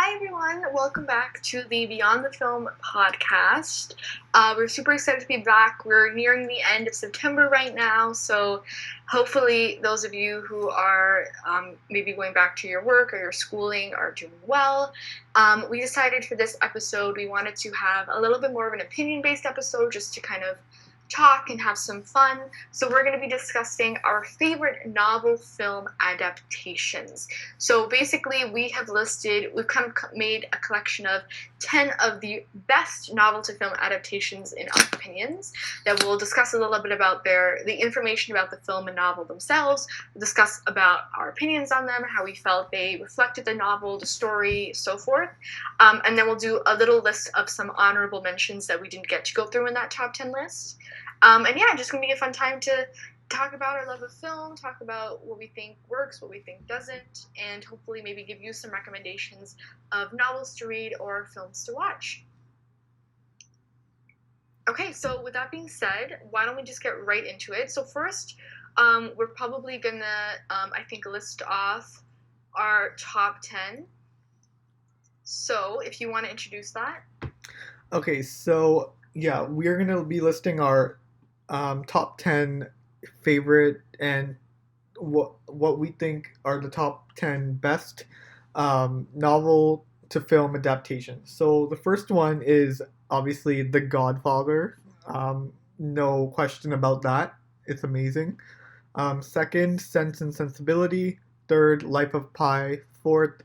Hi everyone, welcome back to the Beyond the Film podcast. We're super excited to be back. We're nearing the end of September right now, so hopefully those of you who are maybe going back to your work or your schooling are doing well. We decided for this episode we wanted to have a little bit more of an opinion-based episode just to kind of talk and have some fun. So we're going to be discussing our favorite novel film adaptations. So basically we've kind of made a collection of 10 of the best novel to film adaptations in our opinions that we'll discuss a little bit about the information about the film and novel themselves. We'll discuss about our opinions on them, how we felt they reflected the novel, the story, so forth. And then we'll do a little list of some honorable mentions that we didn't get to go through in that top 10 list. And yeah, just gonna be a fun time to talk about our love of film, talk about what we think works, what we think doesn't, and hopefully maybe give you some recommendations of novels to read or films to watch. Okay, so with that being said, why don't we just get right into it? So first, we're probably gonna, I think, list off our top 10. So if you want to introduce that. Okay, so yeah, we're gonna be listing our top 10 favorite and what we think are the top 10 best novel to film adaptations. So the first one is obviously The Godfather. No question about that. It's amazing. Second, Sense and Sensibility. Third, Life of Pi. Fourth,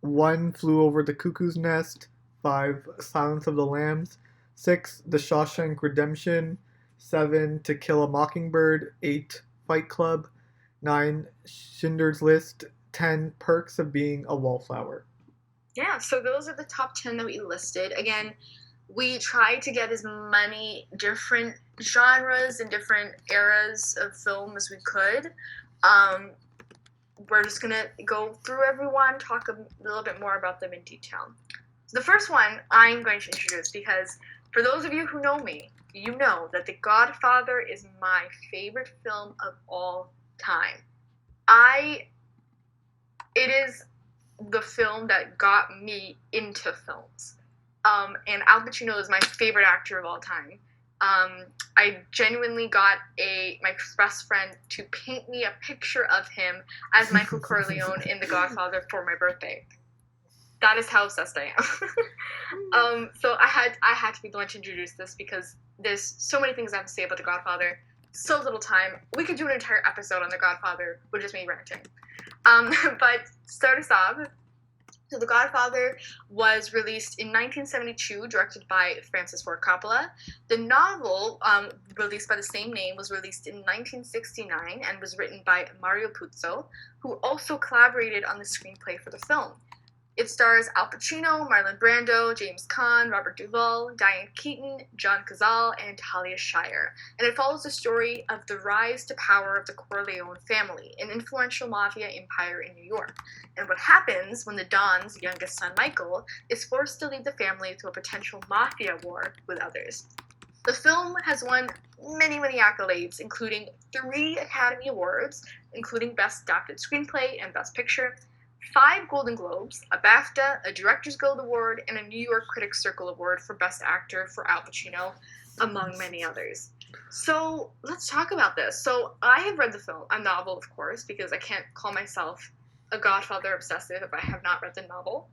One Flew Over the Cuckoo's Nest. 5. Silence of the Lambs. 6. The Shawshank Redemption. 7. To Kill a Mockingbird. 8. Fight Club. 9. Schindler's List. 10. Perks of Being a Wallflower. Yeah, so those are the top 10 that we listed. Again, we tried to get as many different genres and different eras of film as we could. We're just going to go through everyone, talk a little bit more about them in detail. So the first one I'm going to introduce because for those of you who know me, you know that The Godfather is my favorite film of all time. It is the film that got me into films. And Al Pacino is my favorite actor of all time. I genuinely got my best friend to paint me a picture of him as Michael Corleone in The Godfather for my birthday. That is how obsessed I am. So I had to be the one to introduce this because there's so many things I have to say about The Godfather. So little time. We could do an entire episode on The Godfather with just me ranting. But start us off. So The Godfather was released in 1972, directed by Francis Ford Coppola. The novel, released by the same name, was released in 1969 and was written by Mario Puzo, who also collaborated on the screenplay for the film. It stars Al Pacino, Marlon Brando, James Caan, Robert Duvall, Diane Keaton, John Cazale, and Talia Shire. And it follows the story of the rise to power of the Corleone family, an influential mafia empire in New York, and what happens when the Don's youngest son, Michael, is forced to leave the family to a potential mafia war with others. The film has won many, many accolades, including 3 Academy Awards, including Best Adapted Screenplay and Best Picture, 5 Golden Globes, a BAFTA, a Director's Guild Award, and a New York Critics Circle Award for Best Actor for Al Pacino, among many others. So let's talk about this. So I have read the film, a novel, of course, because I can't call myself a Godfather obsessive if I have not read the novel.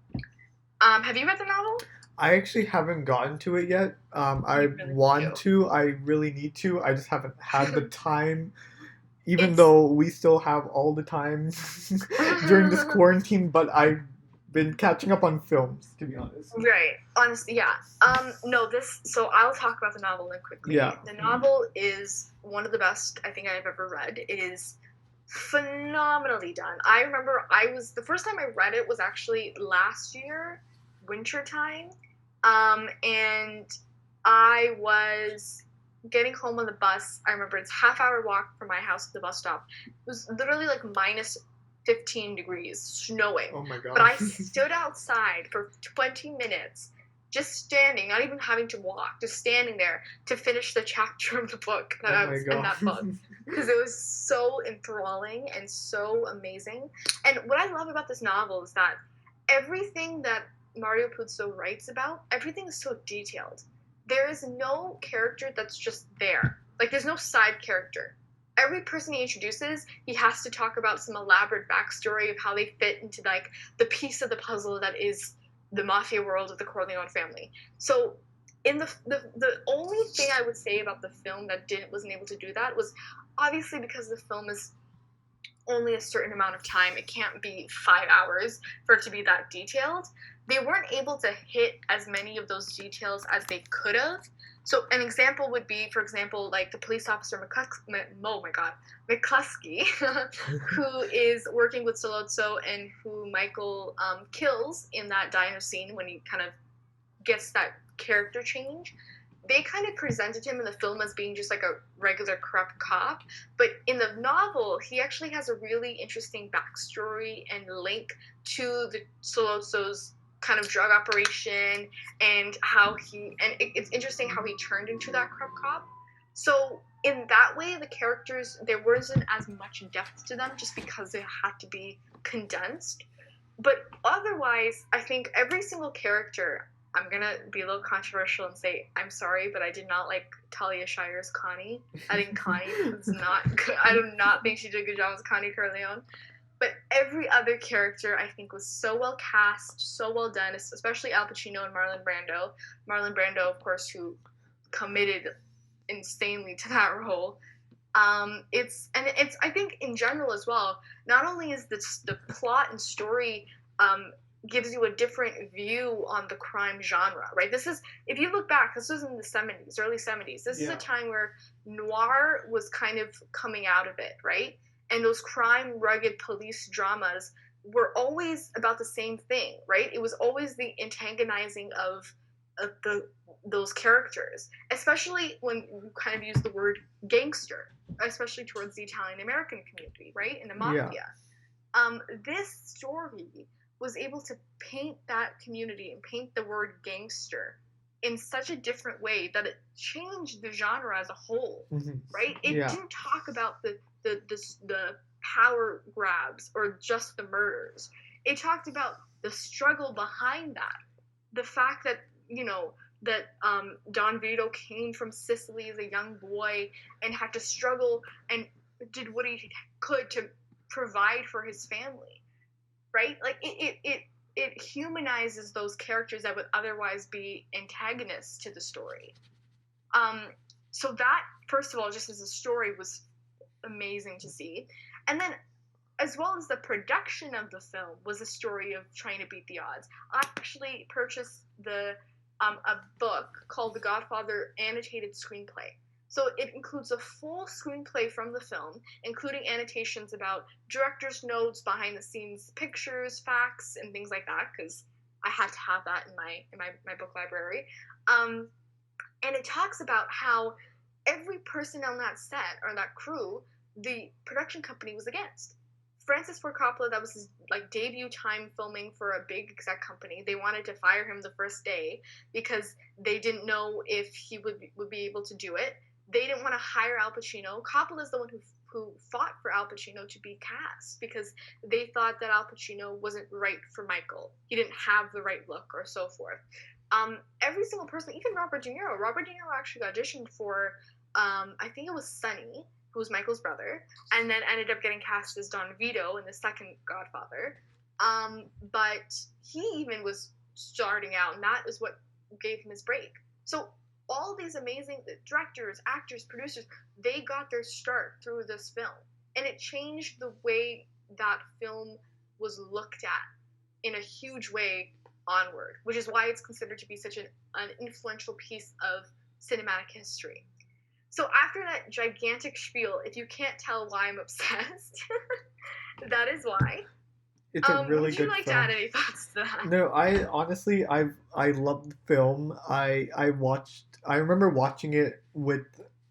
Have you read the novel? I actually haven't gotten to it yet. I really want do. to. I really need to. I just haven't had the time. Even though we still have all the time during this quarantine, but I've been catching up on films, to be honest. Right. Honestly, yeah. So I'll talk about the novel then quickly. Yeah. The novel is one of the best I think I've ever read. It is phenomenally done. I remember the first time I read it was actually last year, wintertime. And I was getting home on the bus. I remember it's half-hour walk from my house to the bus stop. It was literally like minus 15 degrees, snowing. Oh my god. But I stood outside for 20 minutes, just standing, not even having to walk, just standing there to finish the chapter of the book that I was in that book. Because it was so enthralling and so amazing. And what I love about this novel is that everything that Mario Puzo writes about, everything is so detailed. There is no character that's just there. Like, there's no side character. Every person he introduces, he has to talk about some elaborate backstory of how they fit into, like, the piece of the puzzle that is the mafia world of the Corleone family. So, in the only thing I would say about the film that wasn't able to do that was obviously because the film is only a certain amount of time. It can't be 5 hours for it to be that detailed. They weren't able to hit as many of those details as they could have. So an example would be, for example, like the police officer oh my god, McCluskey, who is working with Solozzo and who Michael kills in that diner scene when he kind of gets that character change. They kind of presented him in the film as being just like a regular corrupt cop, but in the novel, he actually has a really interesting backstory and link to the Solozzo's kind of drug operation and it's interesting how he turned into that corrupt cop. So in that way, the characters, there wasn't as much depth to them just because they had to be condensed. But otherwise, I think every single character, I'm gonna be a little controversial and say I'm sorry, but I did not like Talia Shire's Connie. I think Connie was not good. I do not think she did a good job as Connie Corleone. But every other character I think was so well cast, so well done, especially Al Pacino and Marlon Brando. Marlon Brando, of course, who committed insanely to that role. It's I think in general as well. Not only is the plot and story gives you a different view on the crime genre, right? This is, if you look back, this was in the 70s, early 70s. This is a time where noir was kind of coming out of it, right? And those crime, rugged police dramas were always about the same thing, right? It was always the antagonizing of those characters, especially when you kind of use the word gangster, especially towards the Italian American community, right? In the mafia. Yeah. This story was able to paint that community and paint the word gangster in such a different way that it changed the genre as a whole, right? It didn't talk about the power grabs or just the murders. It talked about the struggle behind that, the fact that Don Vito came from Sicily as a young boy and had to struggle and did what he could to provide for his family, right? Like it humanizes those characters that would otherwise be antagonists to the story. So that, first of all, just as a story, was amazing to see, and then as well as the production of the film was a story of trying to beat the odds. I actually purchased a book called The Godfather Annotated Screenplay. So it includes a full screenplay from the film, including annotations about director's notes, behind the scenes pictures, facts, and things like that, because I had to have that in my book library. And it talks about how every person on that set or that crew, the production company was against. Francis Ford Coppola, that was his debut time filming for a big exec company. They wanted to fire him the first day because they didn't know if he would be able to do it. They didn't want to hire Al Pacino. Coppola's the one who fought for Al Pacino to be cast because they thought that Al Pacino wasn't right for Michael. He didn't have the right look or so forth. Every single person, even Robert De Niro. Robert De Niro actually auditioned for, I think it was Sonny, who was Michael's brother, and then ended up getting cast as Don Vito in the second Godfather. But he even was starting out, and that is what gave him his break. So all these amazing directors, actors, producers, they got their start through this film. And it changed the way that film was looked at in a huge way onward, which is why it's considered to be such an influential piece of cinematic history. So after that gigantic spiel, if you can't tell why I'm obsessed, that is why. It's a really would you good like film. to add any thoughts to that? No, I honestly, I loved the film. I remember watching it with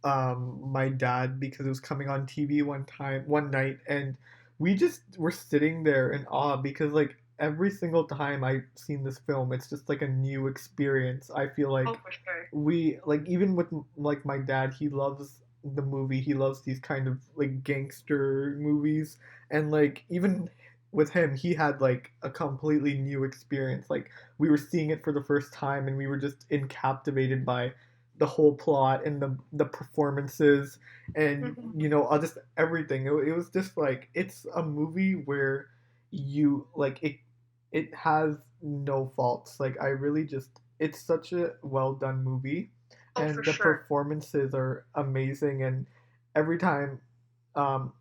my dad because it was coming on TV one night, and we just were sitting there in awe because like every single time I've seen this film, it's just like a new experience. I feel like Oh, for sure. we like even with like my dad, he loves the movie. He loves these kind of like gangster movies, and like even with him, he had like a completely new experience. Like we were seeing it for the first time, and we were just captivated by the whole plot and the performances, and Mhm. just everything. It was just like it's a movie where you like it has no faults. Like I really just it's such a well done movie, Oh, for and the sure. performances are amazing. And every time, um,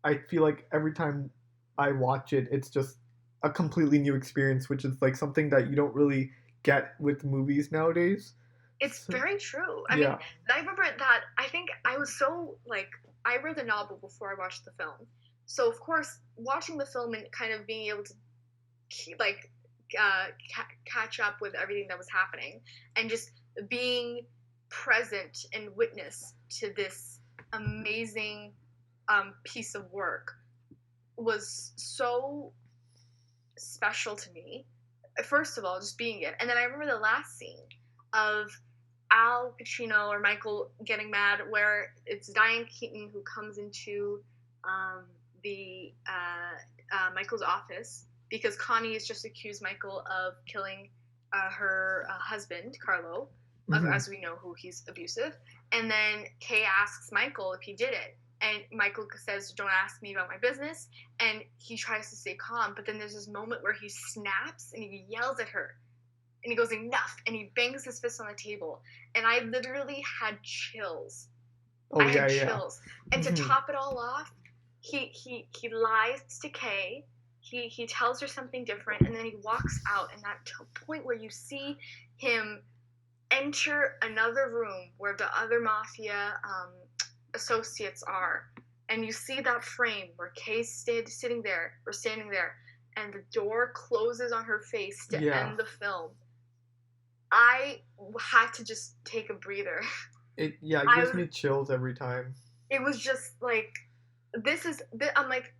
I feel like every time I watch it, it's just a completely new experience, which is like something that you don't really get with movies nowadays. It's So, very true. I mean, yeah. I remember that I think I was so like I read the novel before I watched the film. So of course, watching the film and kind of being able to like catch up with everything that was happening and just being present and witness to this amazing piece of work was so special to me. First of all, just being it, and then I remember the last scene of Al Pacino or Michael getting mad, where it's Diane Keaton who comes into um, the Michael's office because Connie has just accused Michael of killing her husband, Carlo, Hmm. as we know who he's abusive. And then Kay asks Michael if he did it. And Michael says, "Don't ask me about my business." And he tries to stay calm, but then there's this moment where he snaps and he yells at her and he goes, "Enough!" And he bangs his fist on the table. And I literally had chills. Oh I yeah, had yeah. chills. And to Hmm. top it all off, he lies to Kay. He tells her something different, and then he walks out. And that point where you see him enter another room where the other mafia associates are, and you see that frame where Kay's sitting there or standing there, and the door closes on her face to Yeah. end the film. I had to just take a breather. It I gives was, me chills every time. it was just like, I'm like,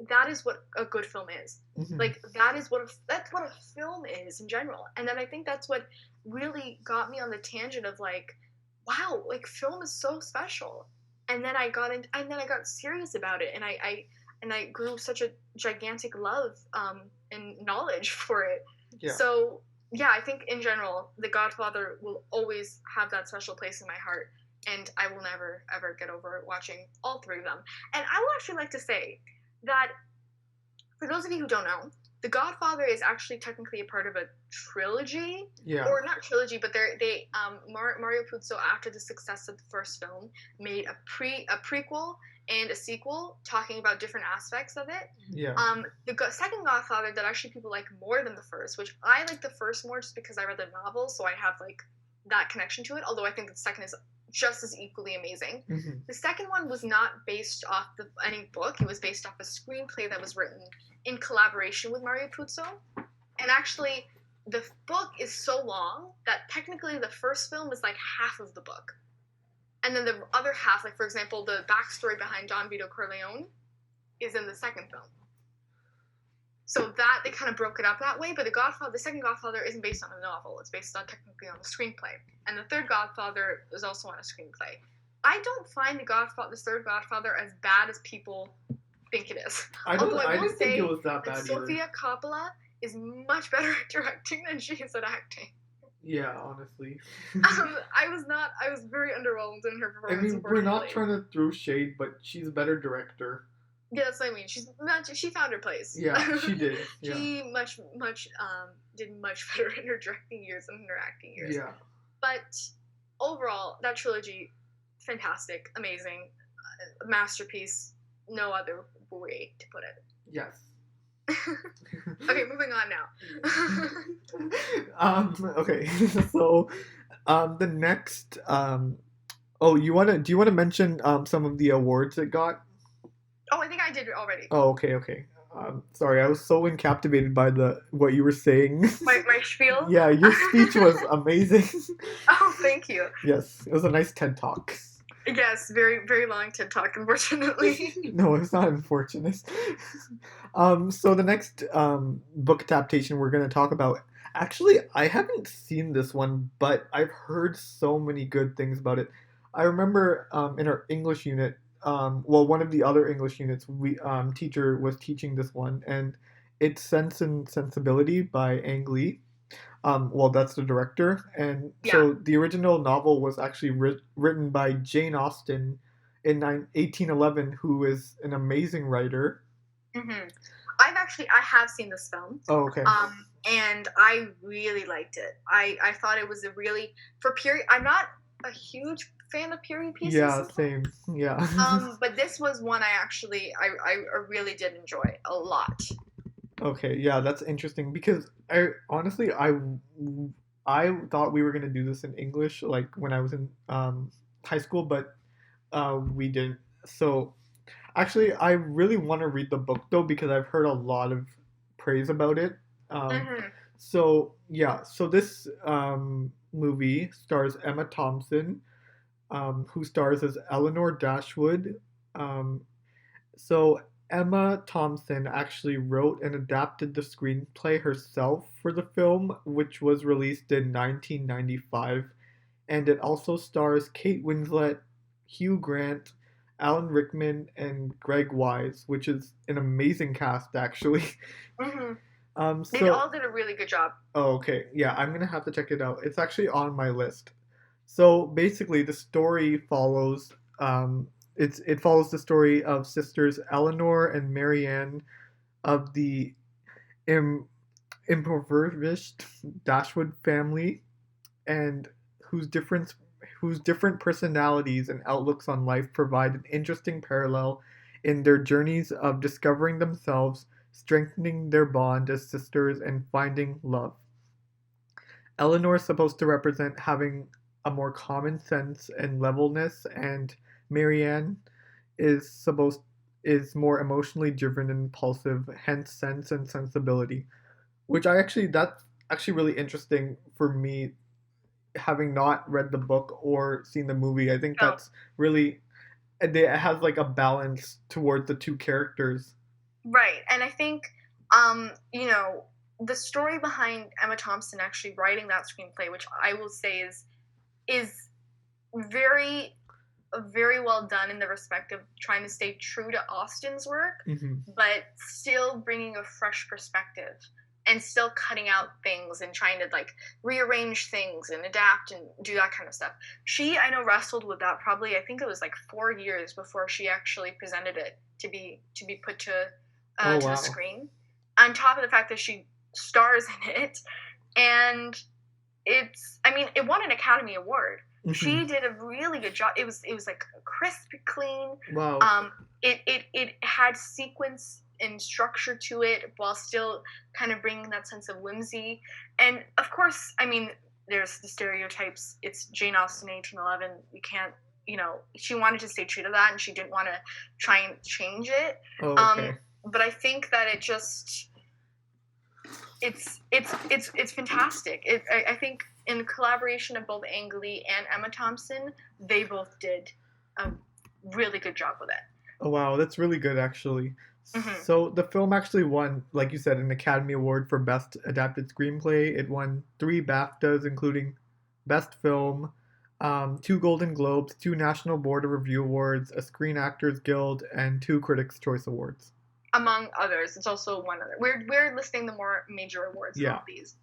that is what a good film is. Hmm. Like that's what a film is in general. And then I think that's what really got me on the tangent of like, wow, like film is so special. And then I got serious about it, and I grew such a gigantic love and knowledge for it. Yeah. So yeah, I think in general, The Godfather will always have that special place in my heart, and I will never ever get over watching all three of them. And I would actually like to say that for those of you who don't know, The Godfather is actually technically a part of a trilogy, Yeah. or not trilogy, but Mario Puzo, after the success of the first film, made a prequel and a sequel talking about different aspects of it. Yeah. The second Godfather that actually people like more than the first, which I like the first more just because I read the novel, so I have like that connection to it. Although I think the second is just as equally amazing. Hmm. The second one was not based off any book; it was based off a screenplay that was written in collaboration with Mario Puzo. And actually, the book is so long that technically the first film is like half of the book. And then the other half, like for example, the backstory behind Don Vito Corleone is in the second film. So that they kind of broke it up that way, but the second Godfather isn't based on a novel. It's based on technically on a screenplay. And the third Godfather is also on a screenplay. I don't find the third Godfather as bad as people think it is. I don't. Although I I will didn't think it say was that that bad either. Sofia Coppola is much better at directing than she is at acting. Yeah, honestly. I was very underwhelmed in her I performance, mean, we're not unfortunately. trying to throw shade, but she's a better director. Yeah, that's what I mean. She found her place. Yeah, she did. Yeah. She did much better in her directing years than in her acting years. Yeah. But overall, that trilogy, fantastic, amazing, masterpiece. No other way to put it. Yes. Okay, moving on now. Okay. So, the next. Oh, do you wanna mention some of the awards it got? Oh, I think I did it already. Oh, okay, okay. Sorry, I was so encaptivated by the what you were saying. My spiel. Yeah, your speech was amazing. Oh, thank you. Yes, it was a nice TED talk. Yes, very very long TED talk, unfortunately. No, it's not unfortunate. So the next book adaptation we're going to talk about. Actually, I haven't seen this one, but I've heard so many good things about it. I remember in our English unit, well, one of the other English units, we teacher was teaching this one, and it's Sense and Sensibility by Ang Lee. Well, that's the director, and Yeah. so the original novel was actually written by Jane Austen in 1811, who is an amazing writer. hmm I have seen this film, Oh, okay. and I really liked it. I thought it was a really for period. I'm not a huge fan of period pieces Yeah, sometimes. same. Yeah. But this was one I really did enjoy a lot. Okay, yeah, that's interesting because I honestly I thought we were gonna do this in English like when I was in high school, but we didn't. So actually, I really want to read the book though because I've heard a lot of praise about it. Um, hmm so yeah, so this movie stars Emma Thompson, who stars as Eleanor Dashwood. Um, so Emma Thompson actually wrote and adapted the screenplay herself for the film, which was released in 1995, and it also stars Kate Winslet, Hugh Grant, Alan Rickman, and Greg Wise, which is an amazing cast actually. hmm They So all did a really good job. oh, okay, yeah, I'm gonna have to check it out. It's actually on my list. So basically, the story follows it follows the story of sisters Eleanor and Marianne of the Im- impoverished Dashwood family, and whose different personalities and outlooks on life provide an interesting parallel in their journeys of discovering themselves, strengthening their bond as sisters, and finding love. Eleanor is supposed to represent having a more common sense and levelness, and Marianne is supposed is more emotionally driven and impulsive, hence Sense and Sensibility. Which I actually that's actually really interesting for me, having not read the book or seen the movie. I think Oh, that's really it has like a balance towards the two characters. right. And I think, the story behind Emma Thompson actually writing that screenplay, which I will say is very very well done in the respect of trying to stay true to Austen's work, Hmm. but still bringing a fresh perspective and still cutting out things and trying to like rearrange things and adapt and do that kind of stuff. She, I know, wrestled with that probably. I think it was like 4 years before she actually presented it to be put Oh to the wow. screen. On top of the fact that she stars in it, and I mean, it won an Academy Award. Hmm. She did a really good job. It was like crisp, clean. Wow. It had sequence and structure to it while still kind of bringing that sense of whimsy. And of course, I mean, there's the stereotypes. It's Jane Austen, 1811. You can't, she wanted to stay true to that, and she didn't want to try and change it. Oh, Um, okay. but I think that it's fantastic. I think in collaboration of both Ang Lee and Emma Thompson, they both did a really good job with it. Oh wow, that's really good actually. hmm So the film actually won, like you said, an Academy Award for Best Adapted Screenplay. It won 3 BAFTAs, including Best Film, 2 Golden Globes, 2 National Board of Review Awards, a Screen Actors Guild, and 2 Critics' Choice Awards. Among others, it's also one other. We're listing the more major awards of Yeah. all these.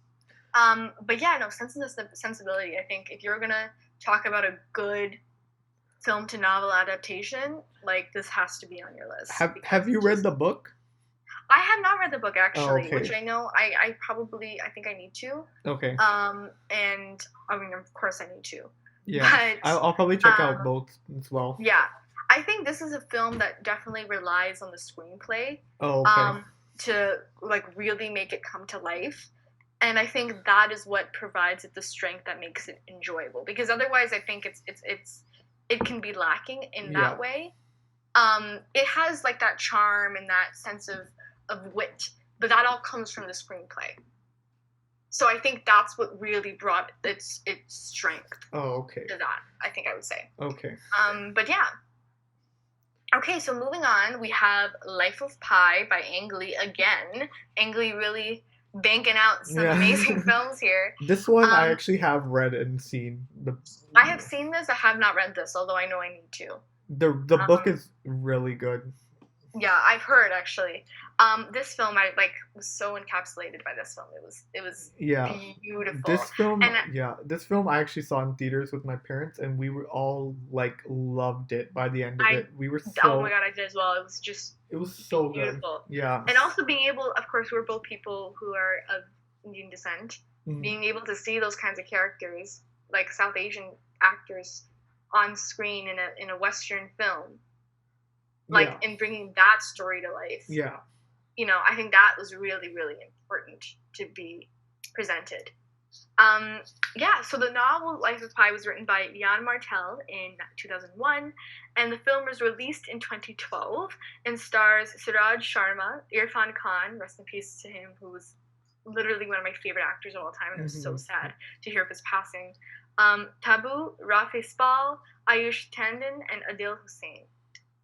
But yeah, no, Sense and Sensibility. I think if you're gonna talk about a good film to novel adaptation, like this has to be on your list Have because you it read just the book? I have not read the book Oh, actually, which okay. I know I think I need to. Okay. And I mean, of course I need to. Yeah. But I'll probably check out both as well. yeah, I think this is a film that definitely relies on the screenplay Oh, okay. um, to like really make it come to life. And I think that is what provides it the strength that makes it enjoyable. Because otherwise, I think it can be lacking in Yeah. that way. It has like that charm and that sense of wit, but that all comes from the screenplay. So I think that's what really brought its strength Oh, okay. to that. I think I would say. Okay. But yeah. Okay, so moving on, we have Life of Pi by Ang Lee again. Ang Lee really banking out some Yeah. amazing films here. This one I Um, actually have read and seen. The I have seen this. I have not read this, although I know I need to. The book Um, is really good. yeah, I've heard actually. This film I like was so encapsulated by this film. It was Yeah. beautiful. And This film I actually saw in theaters with my parents, and we were all like loved it by the end of I it. We were oh my so god, I did as well. It was just it was so good. beautiful. Yeah. And also being able, of course, we're both people who are of Indian descent, Mhm. being able to see those kinds of characters, like South Asian actors, on screen in a Western film, like Yeah. and bringing that story to life. Yeah. I think that was really, really important to be presented. Um, yeah, so the novel Life of Pi was written by Jan Martel in 2001, and the film was released in 2012 and stars Siraj Sharma, Irfan Khan, rest in peace to him, who was literally one of my favorite actors of all time, and it was so Mhm. sad to hear of his passing. Tabu, Rafi Spal, Ayush Tandon, and Adil Hussain.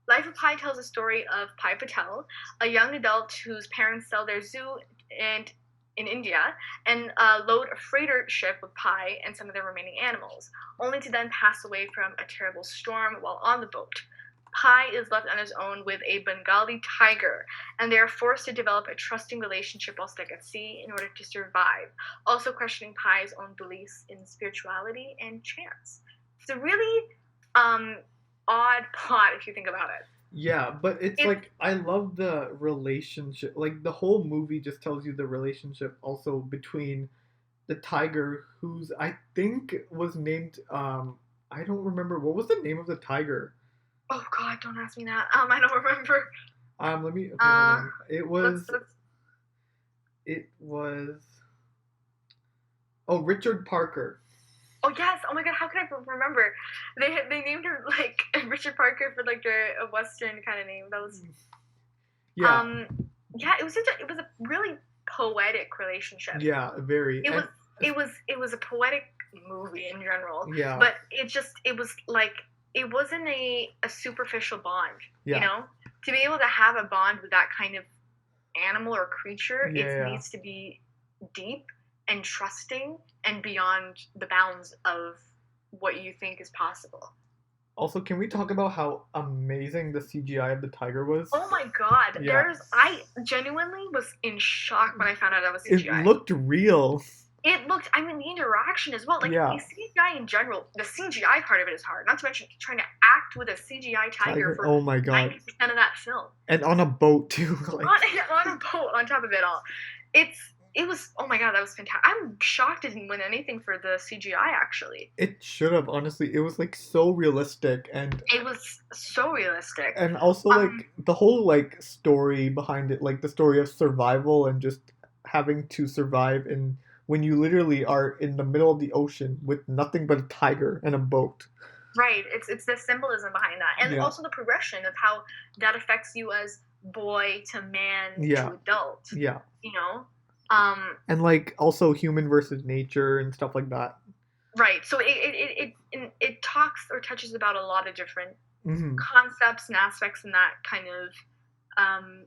Life of Pi tells the story of Pai Patel, a young adult whose parents sell their zoo and in India and load a freighter ship with Pi and some of their remaining animals, only to then pass away from a terrible storm while on the boat. Pi is left on his own with a Bengali tiger, and they are forced to develop a trusting relationship while stuck at sea in order to survive, also questioning Pi's own beliefs in spirituality and chance. It's a really um, odd plot if you think about it. Yeah, but it's It's like I love the relationship. Like the whole movie just tells you the relationship also between the tiger, who's I think was named I don't remember what was the name of the tiger. oh god, don't ask me that. I don't remember. Let me okay, hold Uh, on. let's. It was Richard Parker. Oh yes. Oh my god, how could I remember? They named her like Richard Parker for like a Western kind of name. That was Yeah, um. Yeah, it was a really poetic relationship. yeah, very. It was And it was a poetic movie in general, yeah, but it was like it wasn't a superficial bond. You yeah. know, to be able to have a bond with that kind of animal or creature, it Yeah. needs to be deep and trusting and beyond the bounds of what you think is possible. Also, can we talk about how amazing the CGI of the tiger was? Oh my god, Yeah. I genuinely was in shock when I found out that was It CGI. looked real. It looked, I mean, the interaction as well. Like, Yeah. the CGI in general, the CGI part of it is hard. Not to mention trying to act with a CGI tiger Tiger. for Oh my god. 90% of that film. And on a boat too. Like On a boat on top of it all. It was, oh my god, that was fantastic. I'm shocked it didn't win anything for the CGI, actually. it should have honestly. It was like so realistic It was so realistic. and also Um, like the whole like story behind it, like the story of survival and just having to survive in when you literally are in the middle of the ocean with nothing but a tiger and a boat. right, it's the symbolism behind that. And Yeah. also the progression of how that affects you as boy to man Yeah. to adult, Yeah. you know? Um, And like also human versus nature and stuff like that. Right. So it talks or touches about a lot of different Hmm. concepts and aspects in that kind of um,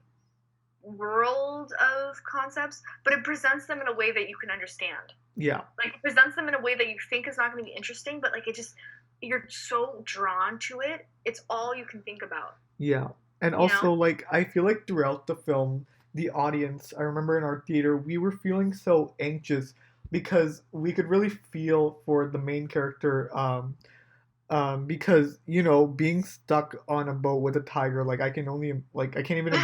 world of concepts, but it presents them in a way that you can understand. Yeah. Like it presents them in a way that you think is not going to be interesting, but like it just you're so drawn to it. It's all you can think about. Yeah. And You know? also like I feel like throughout the film, the audience, I remember in our theater, we were feeling so anxious because we could really feel for the main character because being stuck on a boat with a tiger, like I can't even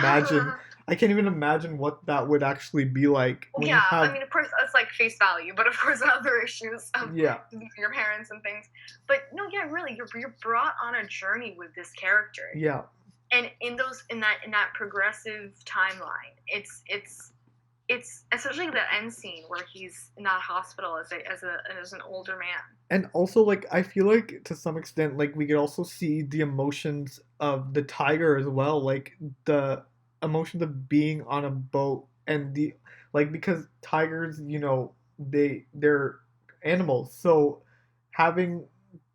imagine what that would actually be like when you Yeah, I have mean, of course, that's like face value, but of course, other issues of yeah, losing your parents and things. But no, yeah, really, you're brought on a journey with this character, yeah, and in that progressive timeline, it's especially the end scene where he's in that hospital as an older man. and also like I feel like to some extent like we could also see the emotions of the tiger as well, like the emotions of being on a boat and the like because tigers, they're animals, so having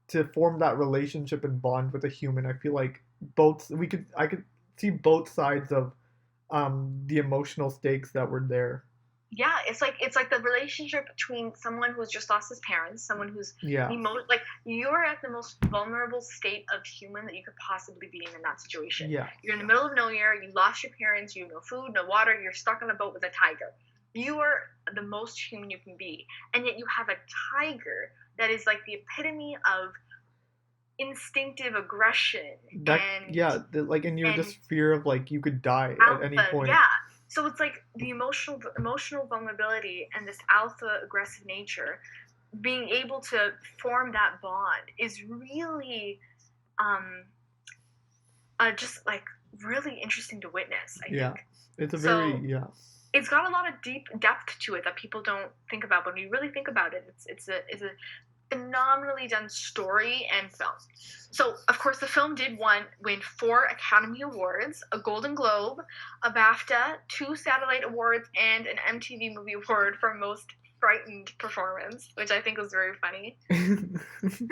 to form that relationship and bond with a human, I feel like both we could I could see both sides of the emotional stakes that were there. yeah, it's like the relationship between someone who's just lost his parents, someone who's Yeah, like you're at the most vulnerable state of human that you could possibly be in that situation. yeah, You're in the middle of nowhere, you lost your parents, you have no food, no water, you're stuck on a boat with a tiger. You are the most human you can be, and yet you have a tiger that is like the epitome of instinctive aggression that and yeah, like, and you're and just fear of like you could die at any alpha, point. yeah. So it's like the emotional vulnerability and this alpha aggressive nature, being able to form that bond is really um just like really interesting to witness, I Yeah, think. it's a very So yeah. it's got a lot of deep depth to it that people don't think about. But when you really think about it, it's a phenomenally done story and film. So, of course, the film did win 4 Academy Awards, a Golden Globe, a BAFTA, 2 Satellite Awards, and an MTV Movie Award for Most Frightened Performance, which I think was very funny.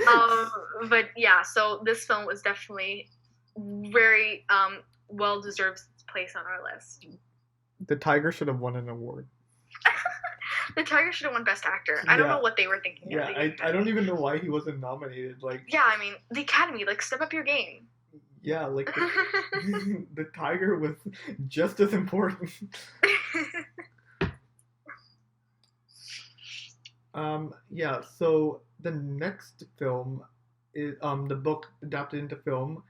Um, but yeah, so this film was definitely very well deserved place on our list. The tiger should have won an award. The Tiger should have won Best Actor. I don't know Yeah, what they were thinking of yeah. the I don't Academy. even know why he wasn't nominated. Like, Yeah, I mean, the Academy, like, step up your game. yeah, like the tiger was just as important. Yeah. So the next film is the book adapted into film.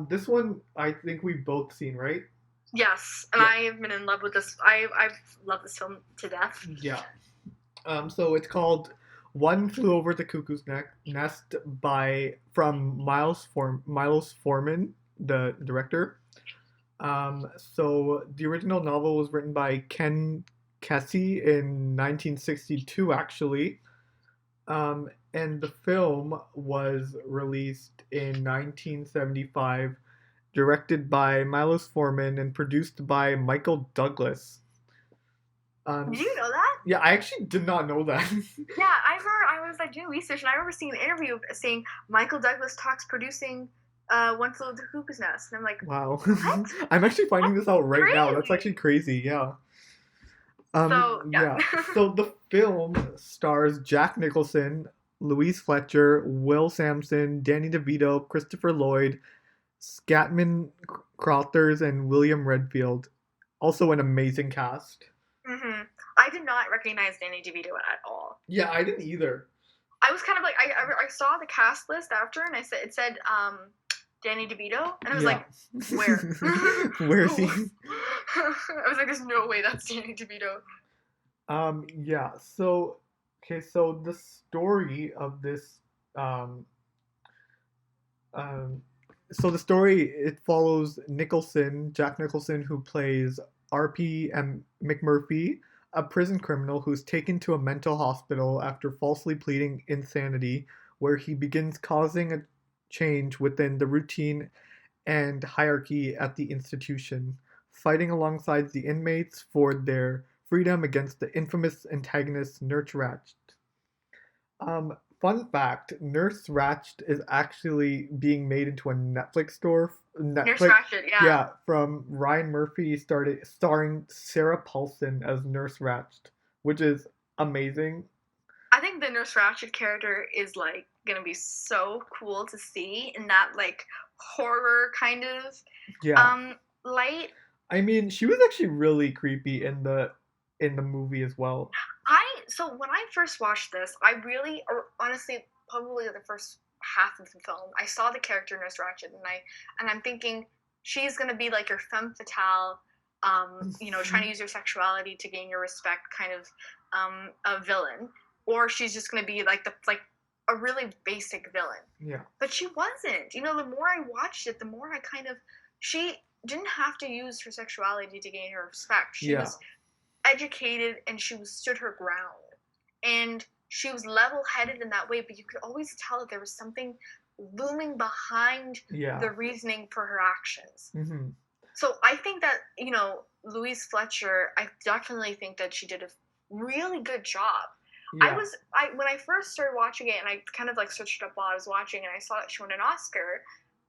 This one I think we've both seen, right? Yes, and Yeah. I have been in love with this. I've loved this film to death. Yeah. So it's called One Flew Over the Cuckoo's Nest by from Milos Forman, the director. So the original novel was written by Ken Kesey in 1962, actually. And the film was released in 1975, directed by Milos Forman and produced by Michael Douglas. Um, Did you know that? yeah, I actually did not know that. Yeah, I was like doing research, and I remember seeing an interview saying Michael Douglas talks producing One Flew Over the Cuckoo's Nest, and I'm like, Wow. what? I'm actually finding That's this out right now. That's actually crazy. crazy, yeah. So yeah. Yeah. So the film stars Jack Nicholson, Louise Fletcher, Will Sampson, Danny DeVito, Christopher Lloyd, Scatman Crothers, and William Redfield. Also an amazing cast. hmm I did not recognize Danny DeVito at all. Yeah, I didn't either. I was kind of like I saw the cast list after, and I said it said Danny DeVito, and I was Yeah. like, where? Where is he? I was like, there's no way that's Danny DeVito. Yeah. So, okay. So the story of this, um, um, so the story it follows Jack Nicholson, who plays R.P.M. McMurphy, a prison criminal who's taken to a mental hospital after falsely pleading insanity, where he begins causing a change within the routine and hierarchy at the institution, fighting alongside the inmates for their freedom against the infamous antagonist Nurse Ratched. Fun fact: Nurse Ratched is actually being made into a Netflix store. Nurse Netflix, Ratched, yeah. yeah, from Ryan Murphy started starring Sarah Paulson as Nurse Ratched, which is amazing. I think the Nurse Ratched character is like gonna be so cool to see in that like horror kind of Yeah, light. I mean, she was actually really creepy in the movie as well. So when I first watched this, I really, or honestly, probably the first half of the film, I saw the character Nurse Ratched, and I'm thinking she's gonna be like your femme fatale, trying to use your sexuality to gain your respect, kind of a villain, or she's just gonna be like a really basic villain. Yeah. But she wasn't. The more I watched it, the more I kind of she didn't have to use her sexuality to gain her respect. She Yeah. was educated and stood her ground. And she was level headed in that way, but you could always tell that there was something looming behind Yeah. the reasoning for her actions. Mm-hmm. So I think that, Louise Fletcher, I definitely think that she did a really good job. Yeah. When I first started watching it and I kind of like searched up while I was watching and I saw that she won an Oscar,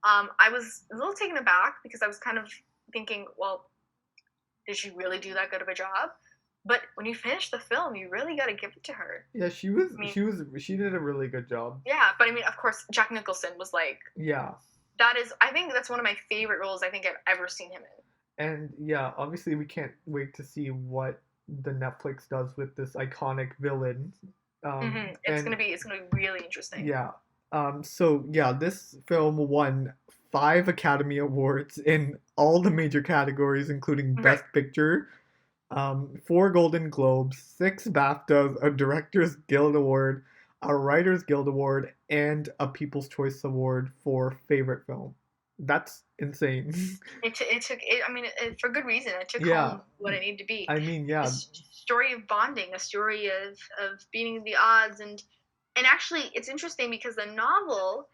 I was a little taken aback because I was kind of thinking, well, did she really do that good of a job? But when you finish the film, you really got to give it to her. Yeah, I mean, she did a really good job. yeah, but I mean, of course, Jack Nicholson was like, Yeah. that is, I think that's one of my favorite roles I think I've ever seen him in. And yeah, obviously we can't wait to see what the Netflix does with this iconic villain. And It's gonna be really interesting. yeah. So yeah, this film won 5 Academy Awards in all the major categories, including Right. Best Picture, 4 Golden Globes, 6 BAFTAs, a Directors Guild Award, a Writers Guild Award, and a People's Choice Award for favorite film. That's insane. It took it. I mean, for good reason. It took Yeah, home what it needed to be. I mean, A yeah. story of bonding, a story of beating the odds, and actually, it's interesting because the novel,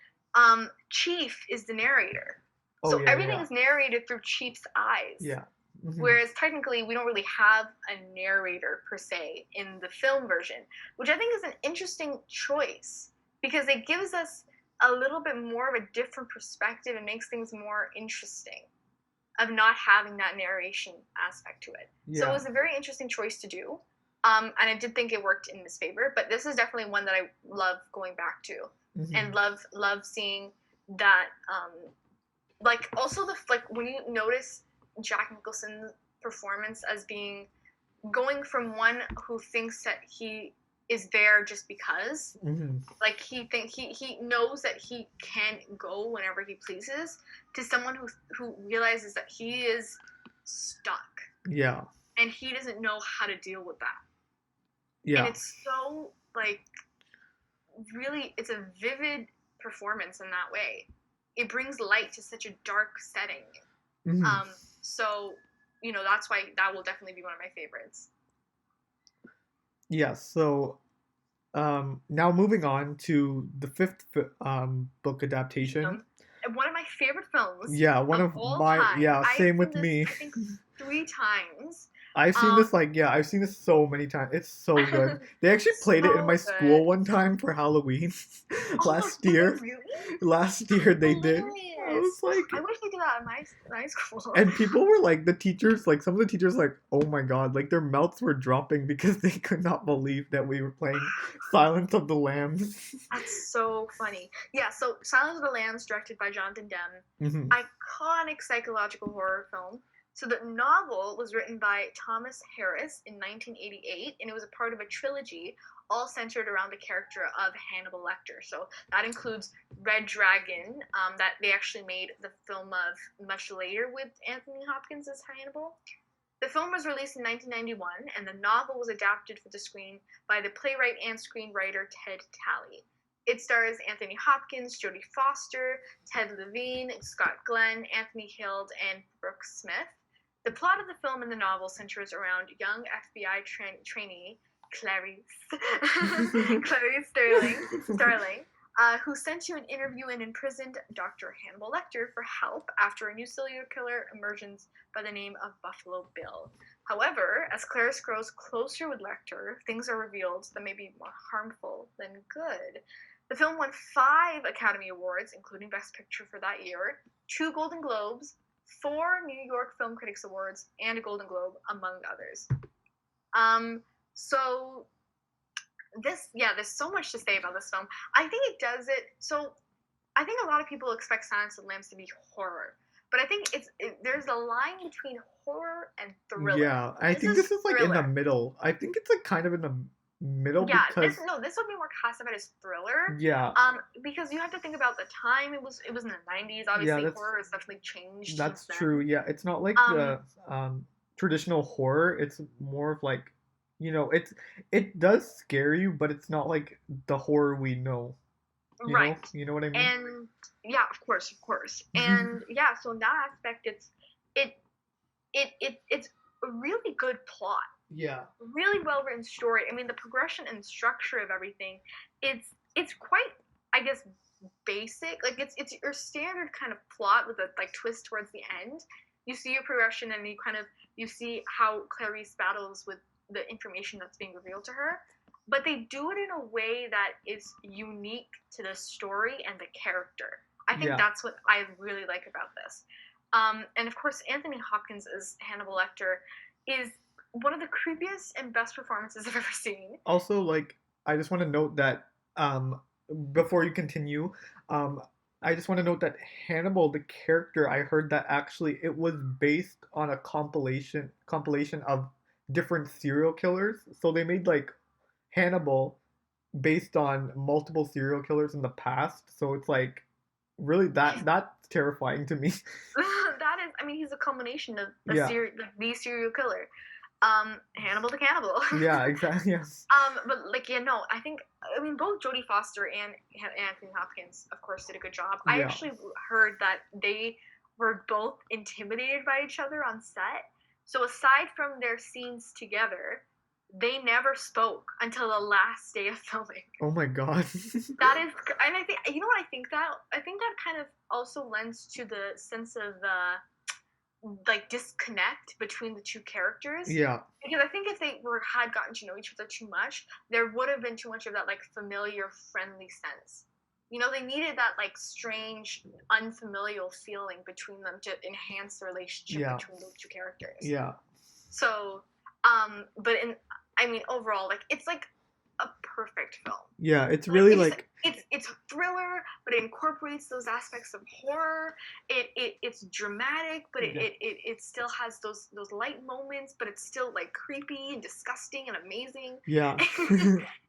Chief is the narrator, Oh so yeah, everything yeah, is narrated through Chief's eyes. yeah. Hmm. Whereas technically, we don't really have a narrator per se in the film version, which I think is an interesting choice because it gives us a little bit more of a different perspective and makes things more interesting of not having that narration aspect to it. So it Yeah. was a very interesting choice to do. And I did think it worked in his favor, but this is definitely one that I love going back to and Hmm. love seeing that like also the like when you notice Jack Nicholson's performance as being going from one who thinks that he is there just because, Hmm. like he knows that he can go whenever he pleases, to someone who realizes that he is stuck Yeah. and he doesn't know how to deal with that. And Yeah. it's so like really it's a vivid performance in that way. It brings light to such a dark setting. Hmm. Um, so that's why that will definitely be one of my favorites. Yeah. So now moving on to the book adaptation. And one of my favorite films Yeah, one of of all my time. yeah, I've same seen with this, me. I think, 3 times. I've seen Um, this I've seen this so many times. It's so good. They actually played it in my so good. school one time for Halloween Oh, last did year. they really? Last That's year they did. I was hilarious. like, I wish they did that at my school. and people were like, the teachers, like some of the teachers, like, oh my god, like their mouths were dropping because they could not believe that we were playing Silence of the Lambs. That's so funny. Yeah, so Silence of the Lambs, directed by Jonathan Demme, Hmm. iconic psychological horror film. So the novel was written by Thomas Harris in 1988, and it was a part of a trilogy all centered around the character of Hannibal Lecter. So that includes Red Dragon, that they actually made the film of much later with Anthony Hopkins as Hannibal. The film was released in 1991, and the novel was adapted for the screen by the playwright and screenwriter Ted Talley. It stars Anthony Hopkins, Jodie Foster, Ted Levine, Scott Glenn, Anthony Hild, and Brooke Smith. The plot of the film and the novel centers around young FBI trainee Clarice, Clarice Starling, who sent to an interview an imprisoned Dr. Hannibal Lecter for help after a new serial killer emerges by the name of Buffalo Bill. However, as Clarice grows closer with Lecter, things are revealed that may be more harmful than good. The film won 5 Academy Awards, including Best Picture for that year, 2 Golden Globes, 4 New York Film Critics Awards, and a Golden Globe, among others. So there's so much to say about this film. I think it does it. So I think a lot of people expect Silence of the Lambs to be horror, but I think there's a line between horror and thriller. Yeah, I This think is this is like in the thriller. middle. I think it's like kind of in the middle Yeah, because this would be more classified as thriller. yeah, Because you have to think about the time. It was in the 90s. yeah, Obviously, horror has definitely changed since that's true. then. Yeah, it's not like Um, the traditional horror. It's more of like, it does scare you, but it's not like the horror we know. right. You know what I mean? And yeah, of course. And yeah, so in that aspect, it it's a really good plot, Yeah. really well written story. I mean, the progression and structure of everything, it's quite, I guess, basic. Like it's your standard kind of plot with a like twist towards the end. You see your progression, and you see how Clarice battles with the information that's being revealed to her. But they do it in a way that is unique to the story and the character. I think Yeah. that's what I really like about this. And of course, Anthony Hopkins as Hannibal Lecter is one of the creepiest and best performances I've ever seen. Also, like, I just want to note that um, before you continue, um, I just want to note that Hannibal, the character, I heard that actually it was based on a compilation of different serial killers. So they made like Hannibal based on multiple serial killers in the past. So it's like really that's terrifying to me. That is, I mean, he's a combination of Yeah. the serial killer, Hannibal the cannibal. Yeah, exactly. Yes. But like, yeah, no, I mean, both Jodie Foster and Anthony Hopkins, of course, did a good job. I Yeah. actually heard that they were both intimidated by each other on set. So aside from their scenes together, they never spoke until the last day of filming. Oh my god. That is, and I think, you know what, I think that kind of also lends to the sense of like disconnect between the two characters, Yeah. because I think if they had gotten to know each other too much, there would have been too much of that like familiar, friendly sense. You know, they needed that like strange, unfamiliar feeling between them to enhance the relationship Yeah. between those two characters. Yeah. So, but I mean, overall, like it's like a perfect film. Yeah, it's Like really it's like it's a thriller, but it incorporates those aspects of horror. It's dramatic, but yeah. it still has those light moments, but it's still like creepy and disgusting and amazing. Yeah.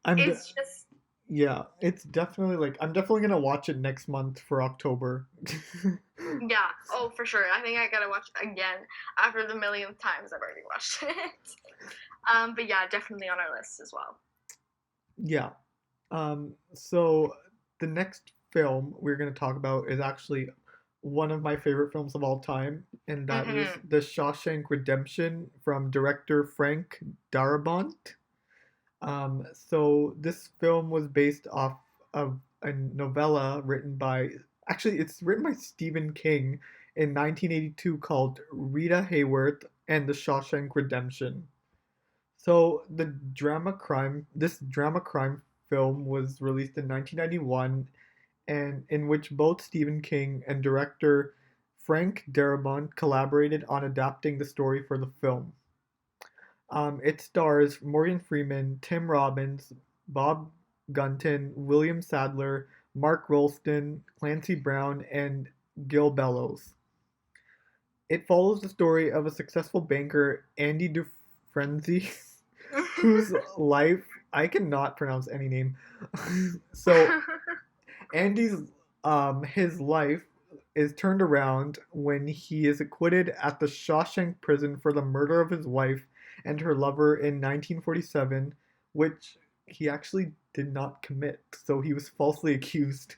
I'm de- It's just yeah, it's definitely like I'm definitely gonna watch it next month for October. yeah, oh for sure. I think I gotta watch it again after the millionth times I've already watched it. But yeah, definitely on our list as well. Yeah. So the next film we're gonna talk about is actually one of my favorite films of all time, and that is Mm-hmm. The Shawshank Redemption from director Frank Darabont. So this film was based off of a novella written by, actually, it's written by Stephen King in 1982 called Rita Hayworth and The Shawshank Redemption. So this drama crime film was released in 1991, and in which both Stephen King and director Frank Darabont collaborated on adapting the story for the film. It stars Morgan Freeman, Tim Robbins, Bob Gunton, William Sadler, Mark Rolston, Clancy Brown, and Gil Bellows. It follows the story of a successful banker, Andy Dufresne, whose life I cannot pronounce any name. So Andy's his life is turned around when he is acquitted at the Shawshank prison for the murder of his wife and her lover in 1947, which he actually did not commit, so he was falsely accused.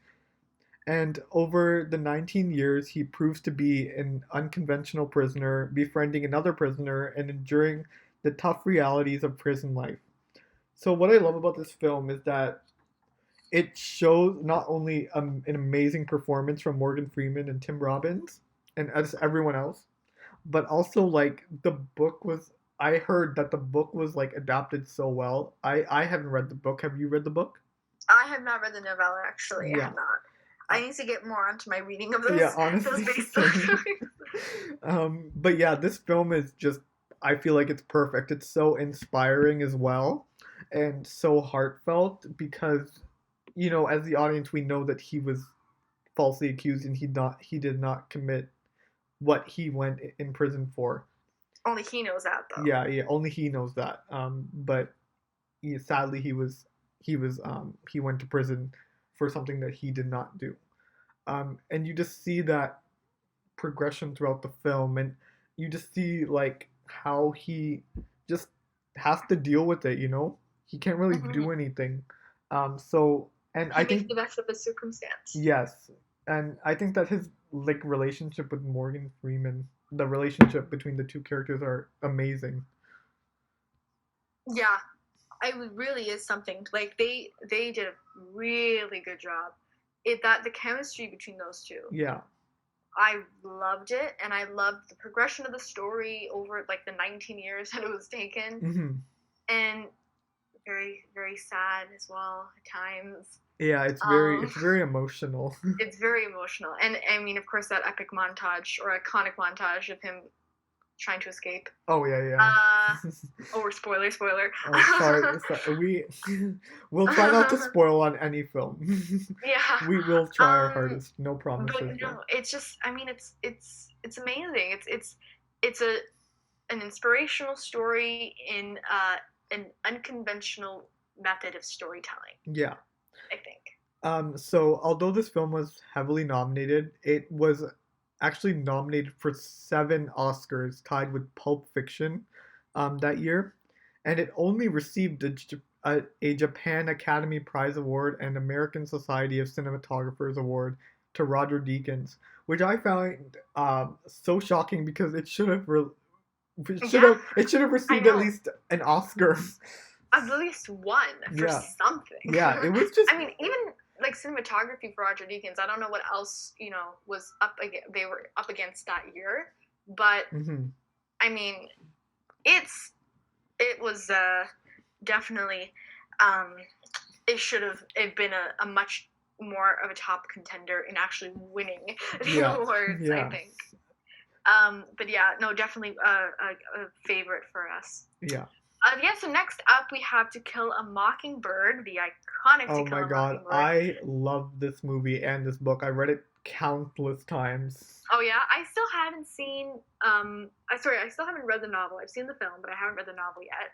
And over the 19 years, he proves to be an unconventional prisoner, befriending another prisoner and enduring the tough realities of prison life. So, what I love about this film is that it shows not only an amazing performance from Morgan Freeman and Tim Robbins and as everyone else, but also like the book was. I heard that the book was like adapted so well. I haven't read the book. Have you read the book? I have not read the novella actually. I Yeah. have not. I need to get more onto my reading of Yeah, those honestly, based same. stories. But yeah, this film is just. I feel like it's perfect. It's so inspiring as well, and so heartfelt because, as the audience, we know that he was falsely accused and he did not commit what he went in prison for. Only he knows that though. Yeah, yeah, only he knows that. But sadly, he went to prison for something that he did not do. And you just see that progression throughout the film, and you just see like how he just has to deal with it. He can't really Mm-hmm. do anything. So, and I He makes think the best of his circumstance. yes, and I think that his like relationship with Morgan Freeman, the relationship between the two characters are amazing. Yeah, it really is something. Like they did a really good job. That the chemistry between those two. Yeah. I loved it, and I loved the progression of the story over like the 19 years that it was taken, Hmm. and very very sad as well at times. Yeah, Um, it's very emotional. it's very emotional, and I mean, of course, that epic montage or iconic montage of him trying to escape. Oh yeah, Uh, yeah. or spoiler. Oh, sorry. We'll try not to spoil on any film. Yeah. We will try our Um, hardest. No but promises though. no, it's just. I mean, it's amazing. It's a an inspirational story in an unconventional method of storytelling. Yeah. I think. So although this film was heavily nominated, it was actually nominated for 7 Oscars, tied with Pulp Fiction, that year, and it only received a Japan Academy Prize Award and American Society of Cinematographers Award to Roger Deakins, which I found so shocking because Yeah, it should have I received at know. least an Oscar. At least one for Yeah, something. yeah, it was just I mean, even like cinematography for Roger Deakins. I don't know what else was up against. They were up against that year, but mhm. I mean, it was definitely um, it should have it been a much more of a top contender in actually winning the Yeah, awards. I yeah, think. But yeah, no, definitely a favorite for us. yeah. Yeah, so next up we have To Kill a Mockingbird, the iconic To Oh Kill my a god, Mockingbird. I love this movie and this book. I read it countless times. Oh yeah, I still haven't seen. I still haven't read the novel. I've seen the film, but I haven't read the novel yet.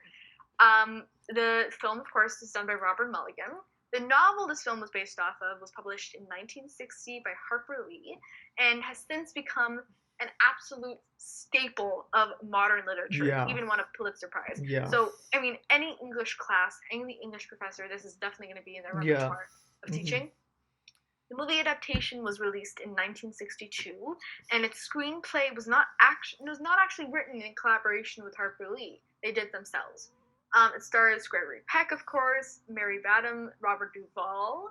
The film, of course, is done by Robert Mulligan. The novel this film was based off of was published in 1960 by Harper Lee and has since become an absolute staple of modern literature. It Yeah, even won a Pulitzer Prize. yeah, So, I mean, any English class, any English professor, this is definitely going to be in their yeah. repertoire of Hmm. teaching. The movie adaptation was released in 1962, and its screenplay was not actually written in collaboration with Harper Lee. They did it themselves. It stars Gregory Peck, of course, Mary Badham, Robert Duvall,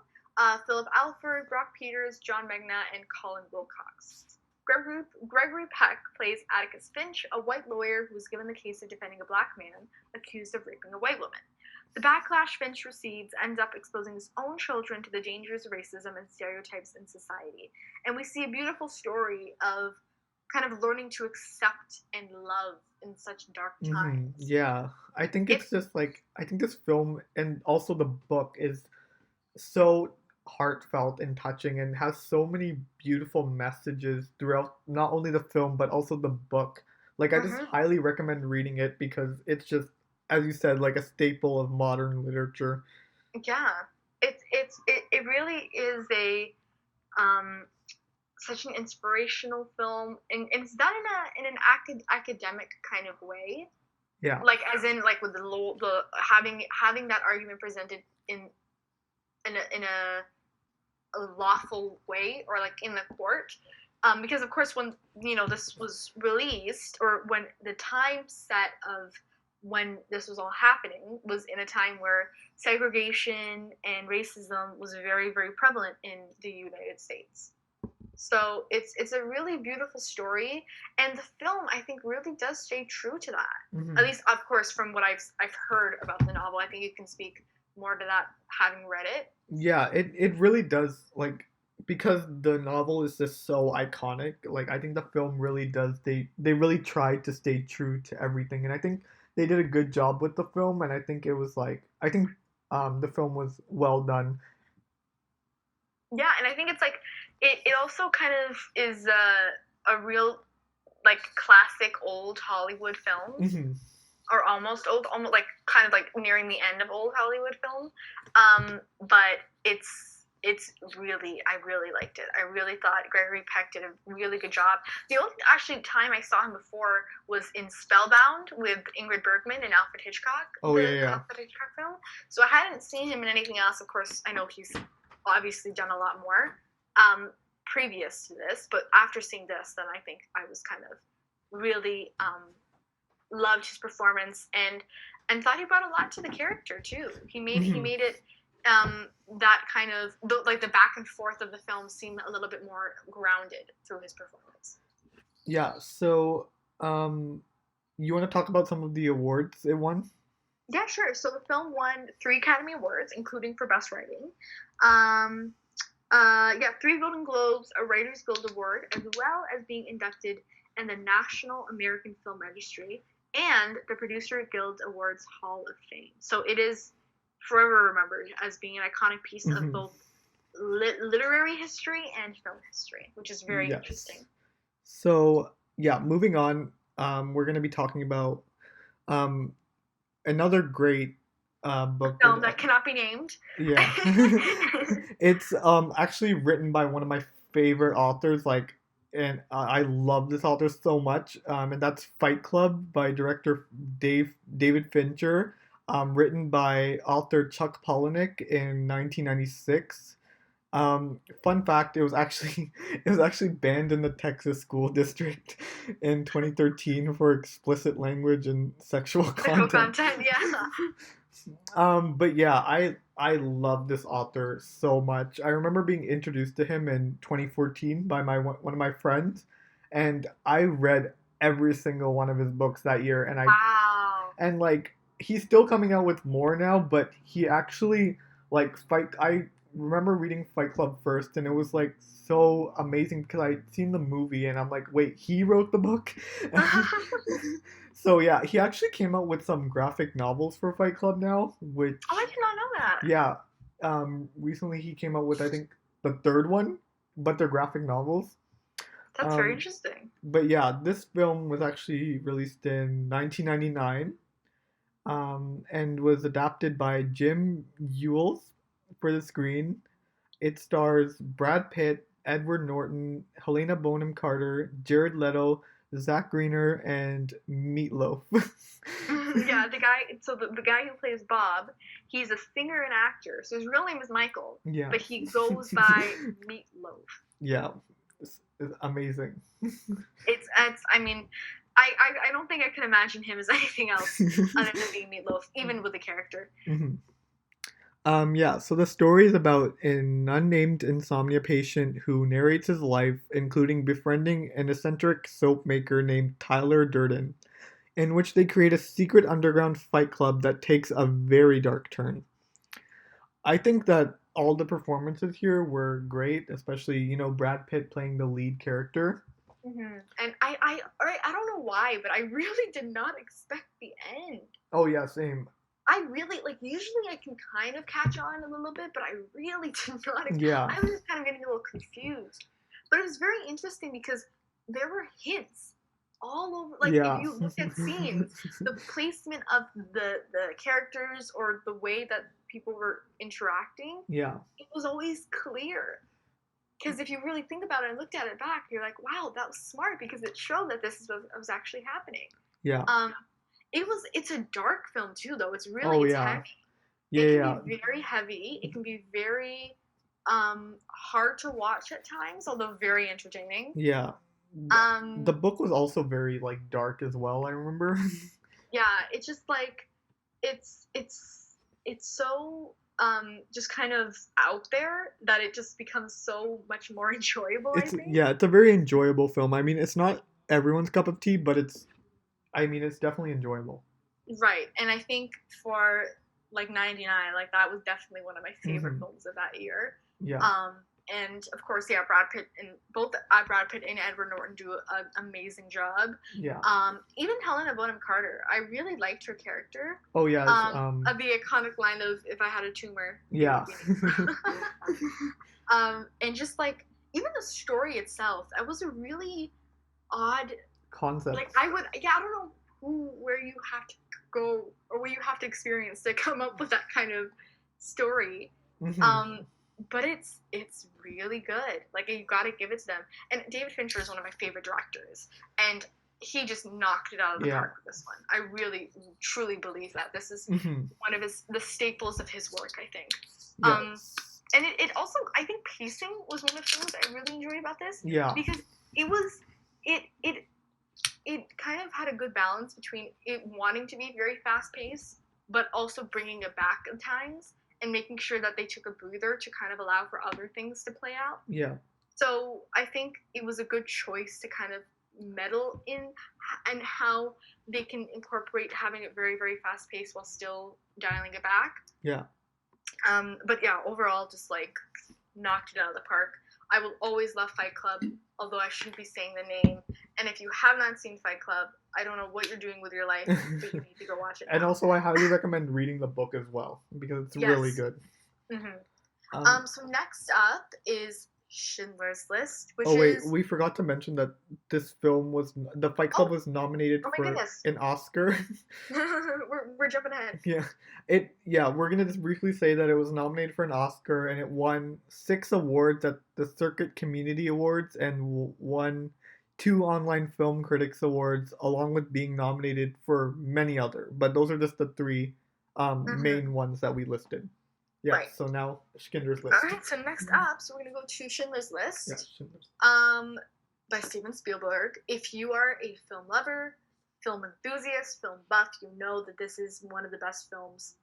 Philip Alford, Brock Peters, John Magna, and Colin Wilcox. Gregory Peck plays Atticus Finch, a white lawyer who was given the case of defending a black man accused of raping a white woman. The backlash Finch receives ends up exposing his own children to the dangers of racism and stereotypes in society. And we see a beautiful story of kind of learning to accept and love in such dark times. Yeah. I think It it's just like I think this film and also the book is so heartfelt and touching and has so many beautiful messages throughout not only the film but also the book. Like I just mhm, highly recommend reading it because it's just as you said like a staple of modern literature. yeah. It really is a um such an inspirational film and it's done in an academic kind of way. Yeah. Like as in like with the having that argument presented in a lawful way or like in the court because of course when this was released or when the time set of when this was all happening was in a time where segregation and racism was very very prevalent in the United States. So it's a really beautiful story, and the film I think really does stay true to that. At Hmm. least, of course, from what I've heard about the novel, I think you can speak more to that having read it. Yeah, it really does like because the novel is just so iconic. Like I think the film really does they really tried to stay true to everything, and I think they did a good job with the film. And I think it was like I think the film was well done. Yeah, and I think it's like it also kind of is a real like classic old Hollywood film Hmm. or almost old, almost like kind of like nearing the end of old Hollywood film. But it's really I really liked it. I really thought Gregory Peck did a really good job. The only actually time I saw him before was in Spellbound with Ingrid Bergman and Alfred Hitchcock, Oh yeah, the yeah, Alfred Hitchcock film. So I hadn't seen him in anything else. Of course, I know he's obviously done a lot more previous to this, but after seeing this, then I think I was kind of really loved his performance and thought he brought a lot to the character too. He hmm made it that kind of like the back and forth of the film seem a little bit more grounded through his performance. yeah. So you want to talk about some of the awards it won? Yeah, sure. So the film won 3 Academy Awards, including for Best Writing. Yeah, 3 Golden Globes, a Writers Guild Award, as well as being inducted and the National American Film Registry, and the Producer Guild Awards Hall of Fame. So it is forever remembered as being an iconic piece of Mhm. both literary history and film history, which is very Yes. interesting. So yeah, moving on. We're gonna be talking about um, another great book. Film that cannot be named. Yeah, it's actually written by one of my favorite authors. Like, and I love this author so much. And that's Fight Club by director David Fincher. Written by author Chuck Palahniuk in 1996. Fun fact: it was actually banned in the Texas school district in 2013 for explicit language and sexual Sexual content. content, yeah. But yeah, I love this author so much. I remember being introduced to him in 2014 by one of my friends, and I read every single one of his books that year, Wow. and like he's still coming out with more now, but he actually like fight I remember reading Fight Club first and it was like so amazing because I'd seen the movie and I'm like, wait, he wrote the book? So yeah, he actually came out with some graphic novels for Fight Club now, Oh, I which did not know that. yeah, recently he came out with I think the third one, but they're graphic novels. That's very Um, interesting. but yeah, this film was actually released in 1999 and was adapted by Jim Ewells for the screen. It stars Brad Pitt, Edward Norton, Helena Bonham Carter, Jared Leto, Zach Greener, and Meatloaf. Yeah, the guy. So the guy who plays Bob, he's a singer and actor. So his real name is Michael, Yeah. but he goes by Meatloaf. Yeah. It's amazing. It's. I mean, I don't think I can imagine him as anything else other than being Meatloaf, even with the character. Mhm. Yeah, so the story is about an unnamed insomnia patient who narrates his life, including befriending an eccentric soap maker named Tyler Durden, in which they create a secret underground fight club that takes a very dark turn. I think that all the performances here were great, especially, Brad Pitt playing the lead character. And I don't know why, but I really did not expect the end. Oh, yeah, same. I really like. Usually, I can kind of catch on a little bit, but I really did not. Yeah. I was just kind of getting a little confused. But it was very interesting because there were hints all over. Like if Yeah. you look at scenes, the placement of the characters or the way that people were interacting, Yeah. it was always clear. Because if you really think about it and looked at it back, you're like, wow, that was smart because it showed that this was actually happening. Yeah. It's a dark film too, though. Oh, It's yeah. heavy. Yeah, It can yeah. be very heavy. It can be very hard to watch at times, although very entertaining. Yeah. The Um book was also very like dark as well, I remember. yeah, it's just like it's so just kind of out there that it just becomes so much more enjoyable, I It's think. yeah, it's a very enjoyable film. I mean, it's not everyone's cup of tea, but it's definitely enjoyable. Right. And I think for like 99, like that was definitely one of my favorite Hmm. films of that year. Yeah. And of course, yeah, Brad Pitt and Edward Norton do an amazing job. Yeah. Even Helena Bonham Carter, I really liked her character. Oh yeah. Of the iconic line of "If I had a tumor, it Yeah. would be me." And just like even the story itself, that was a really odd. Concept. Like I don't know where you have to go or where you have to experience to come up with that kind of story. Hmm. But it's really good. Like you got to give it to them. And David Fincher is one of my favorite directors, and he just knocked it out of the Yeah. park with this one. I really truly believe that this is Hmm. one of the staples of his work. I think. Yes. And it also I think pacing was one of the things I really enjoyed about this Yeah. because it was it kind of had a good balance between it wanting to be very fast paced, but also bringing it back at times and making sure that they took a breather to kind of allow for other things to play out. Yeah. So I think it was a good choice to kind of meddle in and how they can incorporate having it very, very fast paced while still dialing it back. Yeah. But yeah, overall, just like knocked it out of the park. I will always love Fight Club, although I shouldn't be saying the name And if you have not seen Fight Club, I don't know what you're doing with your life, but you need to go watch it And now. also, I highly recommend reading the book as well because it's really Yes. good. hmm Um, So next up is Schindler's List, which oh wait, is we forgot to mention that this film was the Fight Club oh was nominated oh my for goodness, an Oscar. we're jumping ahead. We're gonna just briefly say that it was nominated for an Oscar and it won 6 awards at the Circuit Community Awards and won 2 Online Film Critics Awards, along with being nominated for many other. But those are just the three hmm main ones that we listed. Yeah. Right. So now Schindler's All List. right. So next up, so we're gonna go to Schindler's Yeah, List, Schindler's. by Steven Spielberg. If you are a film lover, film enthusiast, film buff, you know that this is one of the best films